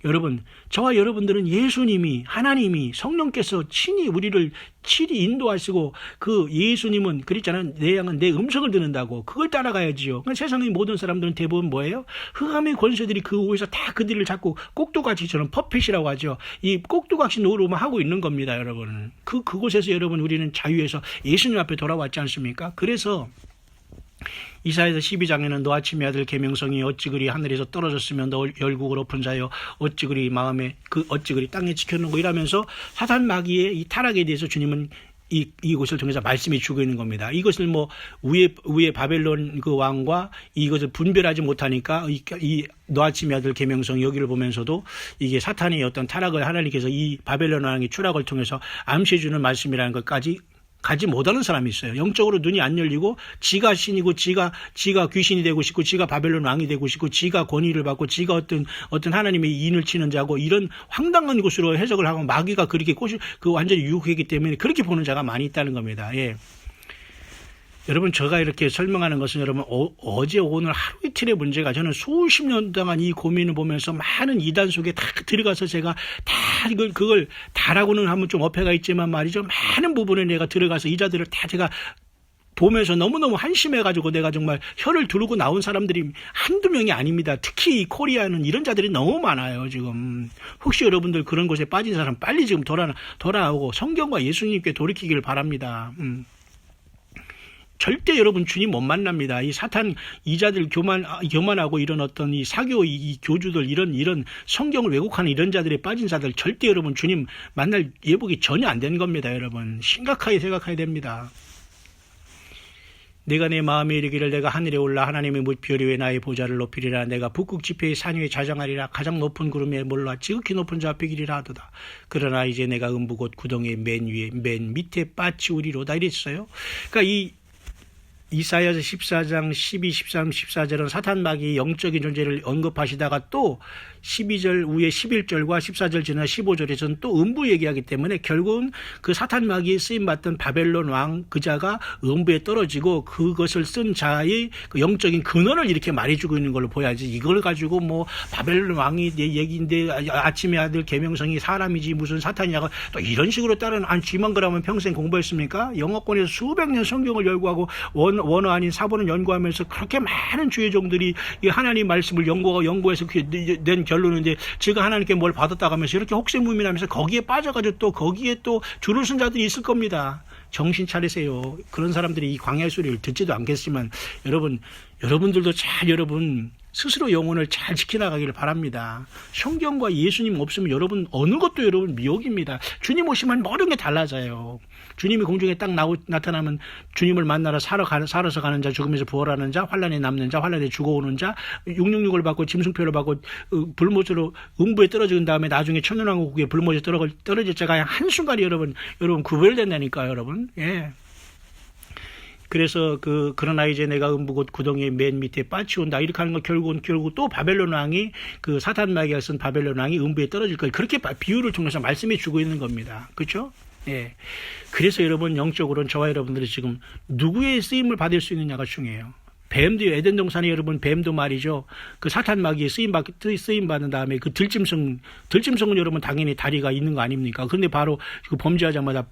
여러분, 저와 여러분들은 예수님이 하나님이 성령께서 친히 우리를 인도하시고 그 예수님은 그랬잖아요. 내 양은 내 음성을 듣는다고. 그걸 따라가야지요. 그러니까 세상의 모든 사람들은 대부분 뭐예요? 흑암의 권세들이 그 위에서 다 그들을 자꾸 꼭두각시처럼 퍼펫이라고 하죠. 이 꼭두각시 노릇만 하고 있는 겁니다, 여러분. 그곳에서 여러분 우리는 자유해서 예수님 앞에 돌아왔지 않습니까? 그래서 이사야서 12장에는 너 아침의 아들 계명성이 어찌 그리 하늘에서 떨어졌으면 너 열국을 엎은 자여 어찌 그리 마음에 어찌 그리 땅에 지켰는고 이러면서 사단 마귀의 이 타락에 대해서 주님은 이것을 통해서 말씀해 주고 있는 겁니다. 이것을 뭐 위에 바벨론 그 왕과 이것을 분별하지 못하니까 너 아침의 아들 계명성 여기를 보면서도 이게 사탄의 어떤 타락을 하나님께서 이 바벨론 왕의 추락을 통해서 암시해 주는 말씀이라는 것까지 가지 못하는 사람이 있어요. 영적으로 눈이 안 열리고 지가 신이고 지가 귀신이 되고 싶고 지가 바벨론 왕이 되고 싶고 지가 권위를 받고 지가 어떤 하나님의 인을 치는 자고 이런 황당한 것으로 해석을 하고 마귀가 그렇게 완전히 유혹했기 때문에 그렇게 보는 자가 많이 있다는 겁니다. 예. 여러분 제가 이렇게 설명하는 것은 여러분 어제 오늘 하루 이틀의 문제가 저는 수십 년 동안 이 고민을 보면서 많은 이단 속에 다 들어가서 제가 다 그걸 다라고는 하면 좀 어폐가 있지만 말이죠. 많은 부분에 내가 들어가서 이 자들을 다 제가 보면서 너무너무 한심해가지고 내가 정말 혀를 두르고 나온 사람들이 한두 명이 아닙니다. 특히 코리아는 이런 자들이 너무 많아요, 지금. 혹시 여러분들 그런 곳에 빠진 사람 빨리 지금 돌아오고 성경과 예수님께 돌이키기를 바랍니다. 절대 여러분 주님 못 만납니다. 이 사탄 이자들 교만하고 이런 어떤 이 사교 이 교주들 이런 성경을 왜곡하는 이런 자들에 빠진 자들 절대 여러분 주님 만날 예복이 전혀 안 되는 겁니다. 여러분 심각하게 생각해야 됩니다. 내가 내 마음에 이르기를 내가 하늘에 올라 하나님의 무별 위에 나의 보좌를 높이리라. 내가 북극 지폐의 산 위에 자정하리라. 가장 높은 구름에 몰라 지극히 높은 자 앞에 기리라 하도다. 그러나 이제 내가 음부 곧 구덩이의 맨 밑에 빠치우리로다 이랬어요. 그러니까 이 이사야서 14장 12, 13, 14절은 사탄 마귀의 영적인 존재를 언급하시다가 또 12절 후에 11절과 14절 지나 15절에서는 또 음부 얘기하기 때문에 결국은 그 사탄 마귀에 쓰임받던 바벨론 왕 그자가 음부에 떨어지고 그것을 쓴 자의 그 영적인 근원을 이렇게 말해주고 있는 걸로 보여야지. 이걸 가지고 뭐 바벨론 왕이 얘기인데 아침의 아들 계명성이 사람이지 무슨 사탄이냐고 또 이런 식으로 따른 쥐만 그러면 평생 공부했습니까? 영어권에서 수백 년 성경을 연구하고 원어 아닌 사본을 연구하면서 그렇게 많은 주의 종들이 이 하나님 말씀을 연구해서 낸 결론인데 제가 하나님께 뭘 받았다고 하면서 이렇게 혹세무민하면서 거기에 빠져가지고 또 거기에 또 줄을 쓴 자들이 있을 겁니다. 정신 차리세요. 그런 사람들이 이 광야의 소리를 듣지도 않겠지만 여러분들도 잘 여러분 스스로 영혼을 잘 지켜나가기를 바랍니다. 성경과 예수님 없으면 여러분 어느 것도 여러분 미혹입니다. 주님 오시면 모든 게 달라져요. 주님이 공중에 딱 나타나면 주님을 만나러 살아서 가는 자, 죽으면서 부활하는 자, 환란에 남는 자, 환란에 죽어오는 자, 666을 받고 짐승표를 받고 불못으로 음부에 떨어진 다음에 나중에 천년왕국에 불못에 떨어질 자가 한순간에 여러분 구별된다니까요, 여러분. 예. 그래서 그러나 이제 내가 음부 곧 구덩이의 맨 밑에 빠치온다 이렇게 하는 거 결국 또 바벨론 왕이 그 사탄 마귀가 쓴 바벨론 왕이 음부에 떨어질 거예요. 그렇게 비유를 통해서 말씀해 주고 있는 겁니다. 그렇죠? 예. 그래서 여러분 영적으로는 저와 여러분들이 지금 누구의 쓰임을 받을 수 있느냐가 중요해요. 뱀도 에덴 동산에 여러분 뱀도 말이죠. 그 사탄 마귀에 쓰임 받는 다음에 그 들짐승은 여러분 당연히 다리가 있는 거 아닙니까? 그런데 바로 그 범죄하자마자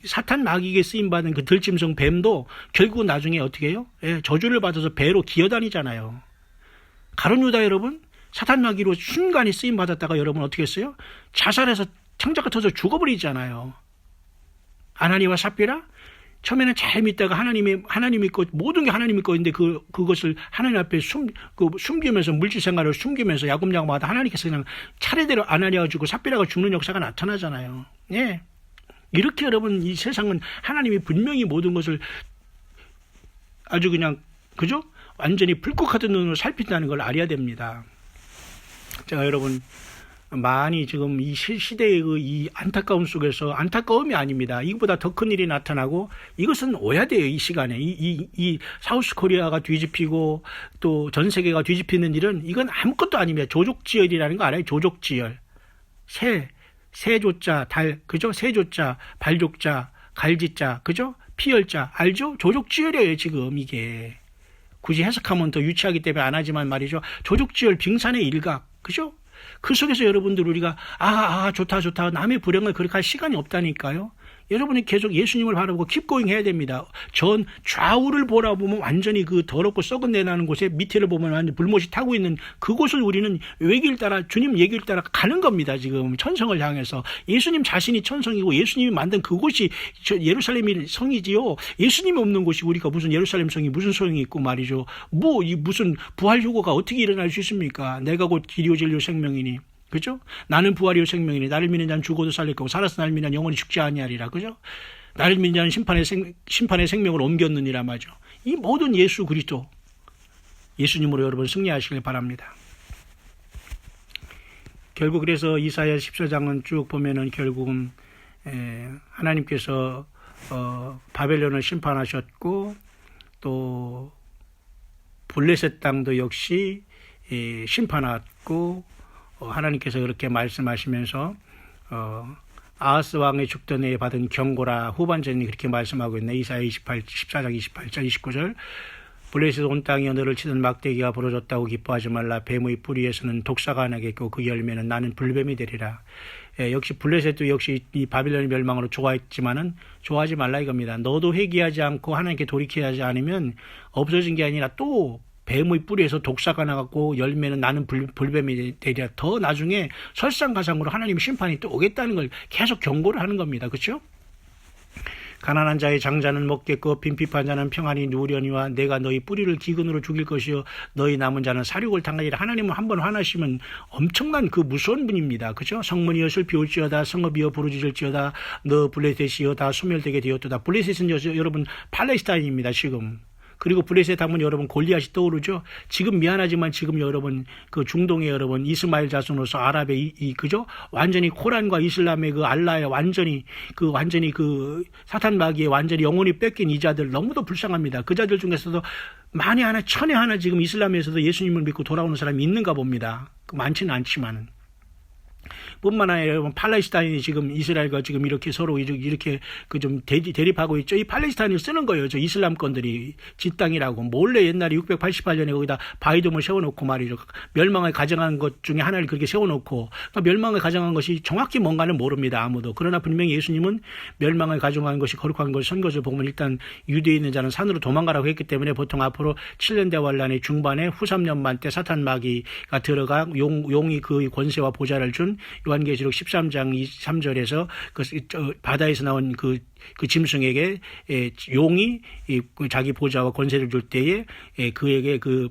사탄 마귀에 쓰임 받는 그 들짐승 뱀도 결국은 나중에 어떻게 해요? 예, 저주를 받아서 배로 기어다니잖아요. 가룟 유다 여러분 사탄 마귀로 순간에 쓰임 받았다가 여러분 어떻게 했어요? 자살해서 창자가 터져 죽어버리잖아요. 아나니와 삽비라 처음에는 잘 믿다가 하나님 믿고 모든 게 하나님 믿고 있는데 그것을 하나님 앞에 숨기면서 물질 생활을 숨기면서 야금야금하다 하나님께서 그냥 차례대로 아나니아가 죽고 삽비라가 죽는 역사가 나타나잖아요. 예. 이렇게 여러분 이 세상은 하나님이 분명히 모든 것을 아주 그냥 그죠? 완전히 불꽃 같은 눈으로 살핀다는 걸 알아야 됩니다. 제가 여러분 많이 지금 이 시대의 이 안타까움 속에서 안타까움이 아닙니다. 이것보다 더 큰 일이 나타나고 이것은 오야돼요. 이 시간에 이 사우스 코리아가 뒤집히고 또 전 세계가 뒤집히는 일은 이건 아무것도 아닙니다. 조족지열이라는 거 알아요? 조족지열. 새조자 그죠? 새조자 발족자 갈지자 그죠? 피열자 알죠? 조족지열이에요 지금 이게. 굳이 해석하면 더 유치하기 때문에 안 하지만 말이죠. 조족지열 빙산의 일각 그죠? 그 속에서 여러분들 우리가 좋다 남의 불행을 그렇게 할 시간이 없다니까요. 여러분이 계속 예수님을 바라보고 킵고잉 해야 됩니다. 전 좌우를 보라보면 완전히 그 더럽고 썩은 내 나는 곳에 밑에를 보면 완전 불못이 타고 있는 그곳을 우리는 얘기를 따라 주님 얘기를 따라 가는 겁니다. 지금 천성을 향해서 예수님 자신이 천성이고 예수님이 만든 그곳이 예루살렘이 성이지요. 예수님이 없는 곳이 우리가 무슨 예루살렘 성이 무슨 소용이 있고 말이죠. 이 무슨 부활 효과가 어떻게 일어날 수 있습니까? 내가 곧 길이요 진리요 생명이니. 그죠? 나는 부활이요 생명이니 나를 믿는 자는 죽어도 살릴 거고 살아서 나를 믿는 자는 영원히 죽지 아니하리라. 그죠? 나를 믿는 자는 심판의 생명을 옮겼느니라 말이죠. 이 모든 예수 그리스도 예수님으로 여러분 승리하시길 바랍니다. 결국 그래서 이사야 14장은 쭉 보면은 결국은 하나님께서 바벨론을 심판하셨고 또 블레셋 땅도 역시 심판하고 하나님께서 그렇게 말씀하시면서 아하스 왕의 죽던 해에 받은 경고라 후반전이 그렇게 말씀하고 있네. 이사야 14장 28절 29절 블레셋 온 땅이 너를 치던 막대기가 부러졌다고 기뻐하지 말라. 뱀의 뿌리에서는 독사가 나겠고 그 열매는 나는 불뱀이 되리라. 역시 블레셋도 역시 이 바빌론의 멸망으로 좋아했지만은 좋아하지 말라 이겁니다. 너도 회개하지 않고 하나님께 돌이키지 않으면 없어진 게 아니라 또 뱀의 뿌리에서 독사가 나갔고 열매는 나는 불뱀이 되리라. 더 나중에 설상가상으로 하나님의 심판이 또 오겠다는 걸 계속 경고를 하는 겁니다. 그렇죠? 가난한 자의 장자는 먹겠고 빈핍한 자는 평안히 누우려니와 내가 너희 뿌리를 기근으로 죽일 것이요 너희 남은 자는 사륙을 당하리라. 하나님은 한번 화나시면 엄청난 그 무서운 분입니다. 그렇죠? 성문이여 슬피울지어다 성읍이여 부르짖을지어다 너 블레셋이여 다 소멸되게 되었도다. 블레셋은 여러분 팔레스타인입니다. 지금. 그리고 블레셋 하면 여러분 골리앗이 떠오르죠. 지금 미안하지만 지금 여러분 그 중동의 여러분 이스마엘 자손으로서 아랍의 그죠? 완전히 코란과 이슬람의 그 알라의 완전히 그 사탄 마귀의 완전히 영혼이 뺏긴 이 자들 너무도 불쌍합니다. 그 자들 중에서도 만에 하나 천에 하나 지금 이슬람에서도 예수님을 믿고 돌아오는 사람이 있는가 봅니다. 많지는 않지만. 뿐만 아니라 여러분 팔레스타인이 지금 이스라엘과 지금 이렇게 서로 이렇게 그 좀 대립하고 있죠. 이 팔레스타인을 쓰는 거예요. 저 이슬람권들이 지 땅이라고 몰래 옛날에 688년에 거기다 바위돔을 세워놓고 말이죠. 멸망을 가정한 것 중에 하나를 그렇게 세워놓고 그러니까 멸망을 가정한 것이 정확히 뭔가는 모릅니다. 아무도. 그러나 분명히 예수님은 멸망을 가정한 것이 거룩한 것을 선 것을 보면 일단 유대에 있는 자는 산으로 도망가라고 했기 때문에 보통 앞으로 7년 대환란의 중반에 후 3년만 때 사탄 마귀가 들어가 용이 그 권세와 보좌를 준 요한계시록 13장 3절에서 그 바다에서 나온 그 짐승에게 용이 자기 보좌와 권세를 줄 때에 그에게 그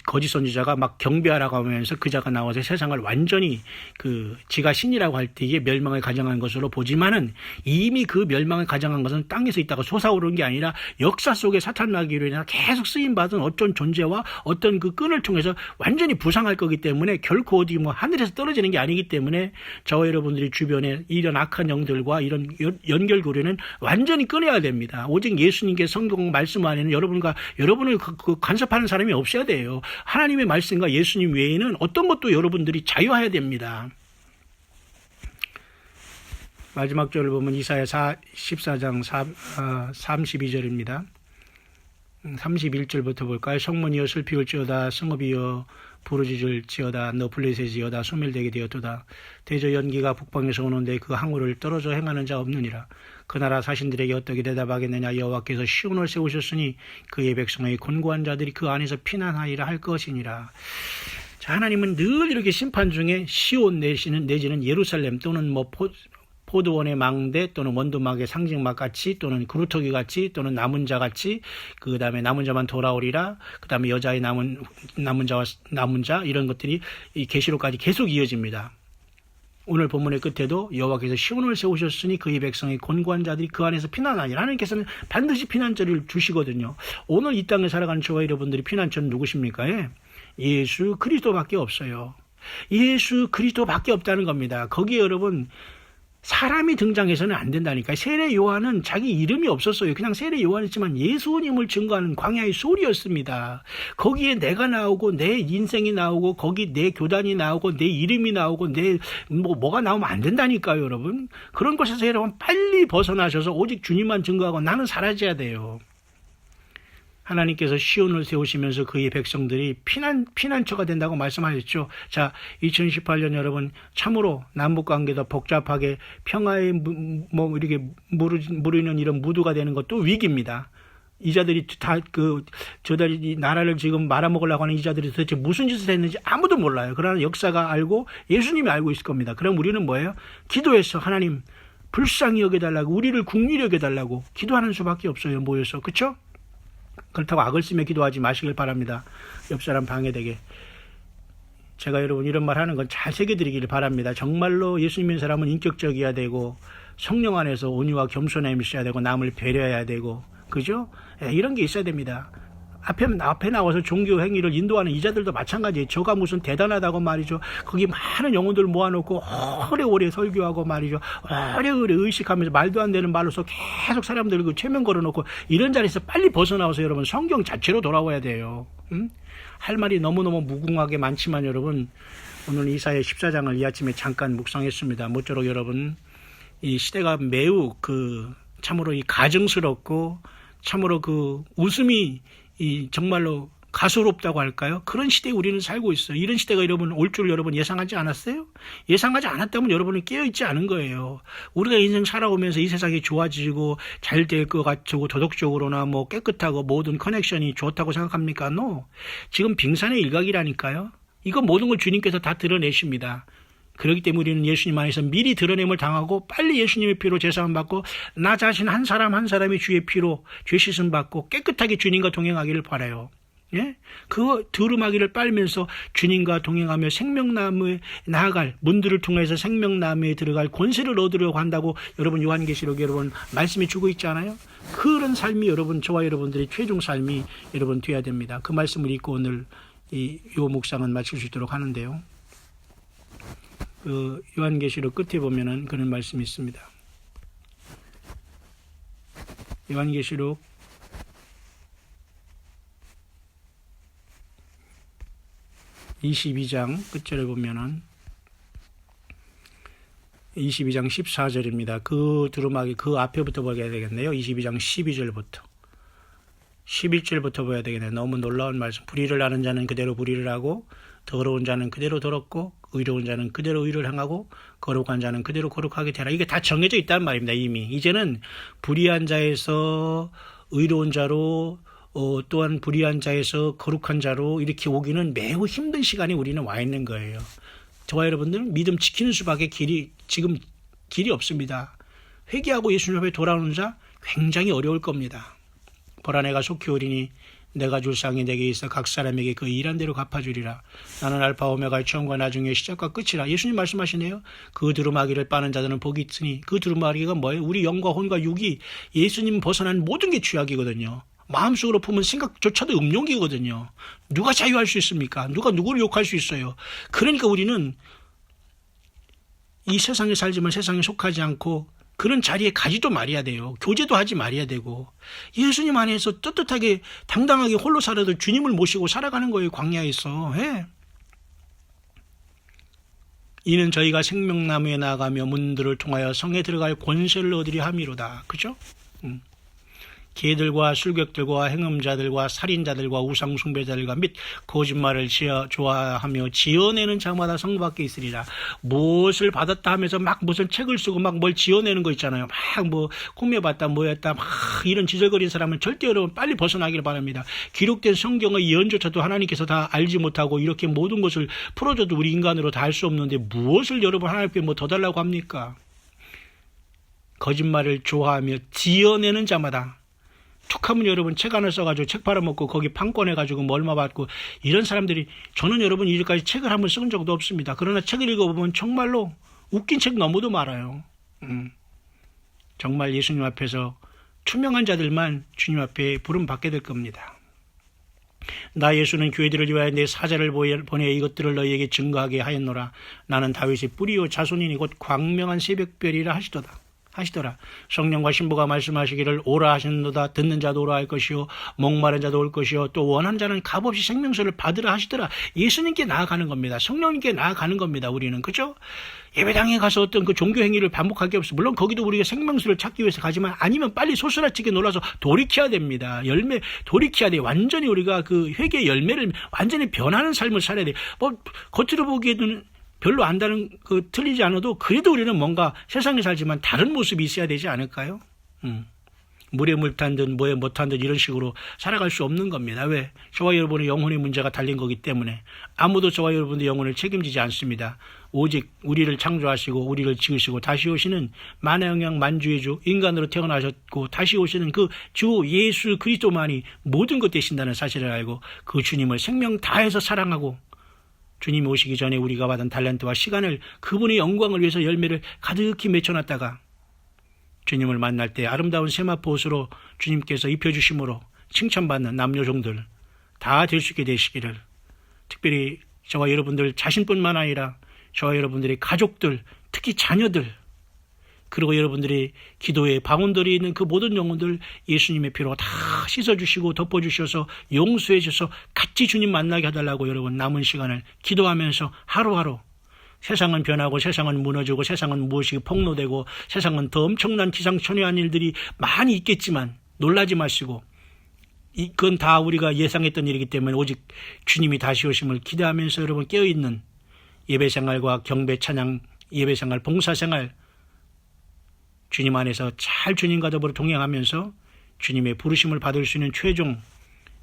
거짓 선지자가 막 경배하라고 하면서 그 자가 나와서 세상을 완전히 그 지가 신이라고 할 때에 멸망을 가정한 것으로 보지만은 이미 그 멸망을 가정한 것은 땅에서 있다가 솟아오르는 게 아니라 역사 속에 사탄 마귀로 인해 계속 쓰임 받은 어떤 존재와 어떤 그 끈을 통해서 완전히 부상할 거기 때문에 결코 어디 뭐 하늘에서 떨어지는 게 아니기 때문에 저와 여러분들이 주변에 이런 악한 영들과 이런 연결고리는 완전히 끊어야 됩니다. 오직 예수님께 성경 말씀 안에는 여러분을 간섭하는 사람이 없어야 돼요. 하나님의 말씀과 예수님 외에는 어떤 것도 여러분들이 자유해야 됩니다. 마지막 절을 보면 이사야 14장 32절입니다. 31절부터 볼까요? 성문이여 슬피울지어다 성읍이여 부르짖을지어다 너 블레셋이여다 소멸되게 되었도다. 대저 연기가 북방에서 오는데 그 항우를 떨어져 행하는 자 없느니라. 그 나라 사신들에게 어떻게 대답하겠느냐. 여호와께서 시온을 세우셨으니 그의 백성의 곤고한 자들이 그 안에서 피난하리라 할 것이니라. 자, 하나님은 늘 이렇게 심판 중에 시온 내지는 예루살렘 또는 뭐 포도원의 망대 또는 원두막의 상징막 같이 또는 그루터기 같이 또는 남은 자 같이 그 다음에 남은 자만 돌아오리라 그 다음에 여자의 남은 자 이런 것들이 이 계시록까지 계속 이어집니다. 오늘 본문의 끝에도 여호와께서 시온을 세우셨으니 그의 백성의 곤고한 자들이 그 안에서 피난하니라. 하나님께서는 반드시 피난처를 주시거든요. 오늘 이 땅을 살아가는 저와 여러분들이 피난처는 누구십니까? 예수 그리스도밖에 없어요. 예수 그리스도밖에 없다는 겁니다. 거기에 여러분 사람이 등장해서는 안 된다니까요. 세례 요한은 자기 이름이 없었어요. 그냥 세례 요한이지만 예수님을 증거하는 광야의 소리였습니다. 거기에 내가 나오고 내 인생이 나오고 거기 내 교단이 나오고 내 이름이 나오고 내 뭐가 나오면 안 된다니까요, 여러분. 그런 것에서 여러분 빨리 벗어나셔서 오직 주님만 증거하고 나는 사라져야 돼요. 하나님께서 시온을 세우시면서 그의 백성들이 피난처가 된다고 말씀하셨죠. 자, 2018년 여러분 참으로 남북관계도 복잡하게 평화에 뭐 이렇게 무르는 이런 무드가 되는 것도 위기입니다. 이 자들이 저들이 나라를 지금 말아먹으려고 하는 이 자들이 도대체 무슨 짓을 했는지 아무도 몰라요. 그러나 역사가 알고 예수님이 알고 있을 겁니다. 그럼 우리는 뭐예요? 기도해서 하나님 불쌍히 여겨달라고 우리를 국리를 여겨달라고 기도하는 수밖에 없어요. 모여서. 그렇죠? 그렇다고 악을 쓰며 기도하지 마시길 바랍니다. 옆 사람 방해되게. 제가 여러분 이런 말 하는 건 잘 새겨드리기를 바랍니다. 정말로 예수님 믿는 사람은 인격적이어야 되고 성령 안에서 온유와 겸손함이 있어야 되고 남을 배려해야 되고 그죠? 이런 게 있어야 됩니다. 앞에 나와서 종교 행위를 인도하는 이자들도 마찬가지예요. 저가 무슨 대단하다고 말이죠. 거기 많은 영혼들 모아놓고 오래오래 설교하고 말이죠. 오래오래 의식하면서 말도 안 되는 말로서 계속 사람들 그 최면 걸어놓고 이런 자리에서 빨리 벗어나와서 여러분 성경 자체로 돌아와야 돼요. 할 말이 너무너무 무궁하게 많지만 여러분 오늘 이사야 14장을 이 아침에 잠깐 묵상했습니다. 모쪼록 여러분 이 시대가 매우 참으로 이 가증스럽고 참으로 웃음이 정말로 가소롭다고 할까요? 그런 시대에 우리는 살고 있어요. 이런 시대가 여러분 올 줄 여러분 예상하지 않았어요? 예상하지 않았다면 여러분은 깨어있지 않은 거예요. 우리가 인생 살아오면서 이 세상이 좋아지고 잘 될 것 같고 도덕적으로나 뭐 깨끗하고 모든 커넥션이 좋다고 생각합니까? No. 지금 빙산의 일각이라니까요. 이거 모든 걸 주님께서 다 드러내십니다. 그렇기 때문에 우리는 예수님 안에서 미리 드러냄을 당하고 빨리 예수님의 피로 제사함 받고 나 자신 한 사람 한 사람이 주의 피로 죄 씻음 받고 깨끗하게 주님과 동행하기를 바라요. 예? 그 두루마기를 빨면서 주님과 동행하며 생명나무에 나아갈, 문들을 통해서 생명나무에 들어갈 권세를 얻으려고 한다고 여러분 요한계시록 여러분 말씀이 주고 있잖아요. 그런 삶이 여러분, 저와 여러분들의 최종 삶이 여러분 돼야 됩니다. 그 말씀을 읽고 오늘 요 묵상은 마칠 수 있도록 하는데요. 그 요한계시록 끝에 보면은 그런 말씀이 있습니다. 요한계시록 22장 끝절에 보면은 22장 14절입니다. 그 두루마기 그 앞에부터 보게 되겠네요. 22장 12절부터 11절부터 봐야 되겠네요. 너무 놀라운 말씀. 불의를 하는 자는 그대로 불의를 하고 더러운 자는 그대로 더럽고 의로운 자는 그대로 의를 행하고 거룩한 자는 그대로 거룩하게 되라. 이게 다 정해져 있다는 말입니다. 이미 이제는 불의한 자에서 의로운 자로 또한 불의한 자에서 거룩한 자로 이렇게 오기는 매우 힘든 시간이 우리는 와 있는 거예요. 저와 여러분들은 믿음 지키는 수밖에 지금 길이 없습니다. 회개하고 예수님 앞에 돌아오는 자 굉장히 어려울 겁니다. 보라 내가 속히 오리니 내가 줄 상이 내게 있어 각 사람에게 그 일한 대로 갚아주리라. 나는 알파 오메가의 처음과 나중에 시작과 끝이라. 예수님 말씀하시네요. 그 두루마기를 빠는 자들은 복이 있으니 그 두루마기가 뭐예요? 우리 영과 혼과 육이 예수님 벗어난 모든 게 죄악이거든요. 마음속으로 품은 생각조차도 음욕이거든요. 누가 자유할 수 있습니까? 누가 누구를 욕할 수 있어요? 그러니까 우리는 이 세상에 살지만 세상에 속하지 않고 그런 자리에 가지도 말아야 돼요. 교제도 하지 말아야 되고 예수님 안에서 떳떳하게 당당하게 홀로 살아도 주님을 모시고 살아가는 거예요. 광야에서. 예. 이는 저희가 생명나무에 나아가며 문들을 통하여 성에 들어갈 권세를 얻으려 함이로다. 그죠? 개들과 술객들과 행음자들과 살인자들과 우상숭배자들과 및 거짓말을 좋아하며 지어내는 자마다 성 밖에 있으리라. 무엇을 받았다 하면서 막 무슨 책을 쓰고 막 뭘 지어내는 거 있잖아요. 막 뭐 꾸며봤다 뭐였다 막 이런 지저거리는 사람은 절대 여러분 빨리 벗어나기를 바랍니다. 기록된 성경의 예언조차도 하나님께서 다 알지 못하고 이렇게 모든 것을 풀어줘도 우리 인간으로 다 할 수 없는데 무엇을 여러분 하나님께 뭐 더 달라고 합니까? 거짓말을 좋아하며 지어내는 자마다 툭하면 여러분 책 하나 써가지고 책 팔아먹고 거기 판권해가지고 뭐 얼마 받고 이런 사람들이 저는 여러분 이제까지 책을 한번 쓴 적도 없습니다. 그러나 책을 읽어보면 정말로 웃긴 책 너무도 많아요. 정말 예수님 앞에서 투명한 자들만 주님 앞에 부름 받게 될 겁니다. 나 예수는 교회들을 위하여 내 사자를 보내 이것들을 너희에게 증거하게 하였노라. 나는 다윗의 뿌리요 자손이니 곧 광명한 새벽별이라 하시더라. 성령과 신부가 말씀하시기를 오라 하셨노다. 듣는 자도 오라 할 것이요 목마른 자도 올 것이요 또 원하는 자는 값없이 생명수를 받으라 하시더라. 예수님께 나아가는 겁니다. 성령님께 나아가는 겁니다. 우리는 그죠? 예배당에 가서 어떤 그 종교 행위를 반복할 게 없어. 물론 거기도 우리가 생명수를 찾기 위해서 가지만 아니면 빨리 소스라치게 놀라서 돌이켜야 됩니다. 돌이켜야 돼. 완전히 우리가 그 회개의 열매를 완전히 변하는 삶을 살아야 돼. 뭐 겉으로 보기에는 별로 안다는 틀리지 않아도 그래도 우리는 뭔가 세상에 살지만 다른 모습이 있어야 되지 않을까요? 물에 물 탄 듯 뭐에 못 탄 듯 이런 식으로 살아갈 수 없는 겁니다. 왜? 저와 여러분의 영혼의 문제가 달린 거기 때문에 아무도 저와 여러분의 영혼을 책임지지 않습니다. 오직 우리를 창조하시고 우리를 지으시고 다시 오시는 만왕영 만주의 주 인간으로 태어나셨고 다시 오시는 그 주 예수 그리스도만이 모든 것 되신다는 사실을 알고 그 주님을 생명 다해서 사랑하고 주님이 오시기 전에 우리가 받은 달란트와 시간을 그분의 영광을 위해서 열매를 가득히 맺혀놨다가 주님을 만날 때 아름다운 세마포 옷으로 주님께서 입혀주심으로 칭찬받는 남녀종들 다 될 수 있게 되시기를 특별히 저와 여러분들 자신뿐만 아니라 저와 여러분들의 가족들 특히 자녀들 그리고 여러분들이 기도의 방언들이 있는 그 모든 영혼들 예수님의 피로 다 씻어주시고 덮어주셔서 용서해 주셔서 같이 주님 만나게 해달라고 여러분 남은 시간을 기도하면서 하루하루 세상은 변하고 세상은 무너지고 세상은 무엇이 폭로되고 세상은 더 엄청난 기상천외한 일들이 많이 있겠지만 놀라지 마시고 그건 다 우리가 예상했던 일이기 때문에 오직 주님이 다시 오심을 기대하면서 여러분 깨어있는 예배생활과 경배 찬양 예배생활 봉사생활 주님 안에서 잘 주님과 더불어 동행하면서 주님의 부르심을 받을 수 있는 최종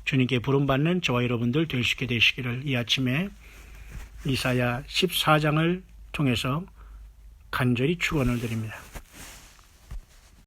주님께 부름받는 저와 여러분들 될 수 있게 되시기를 이 아침에 이사야 14장을 통해서 간절히 축원을 드립니다.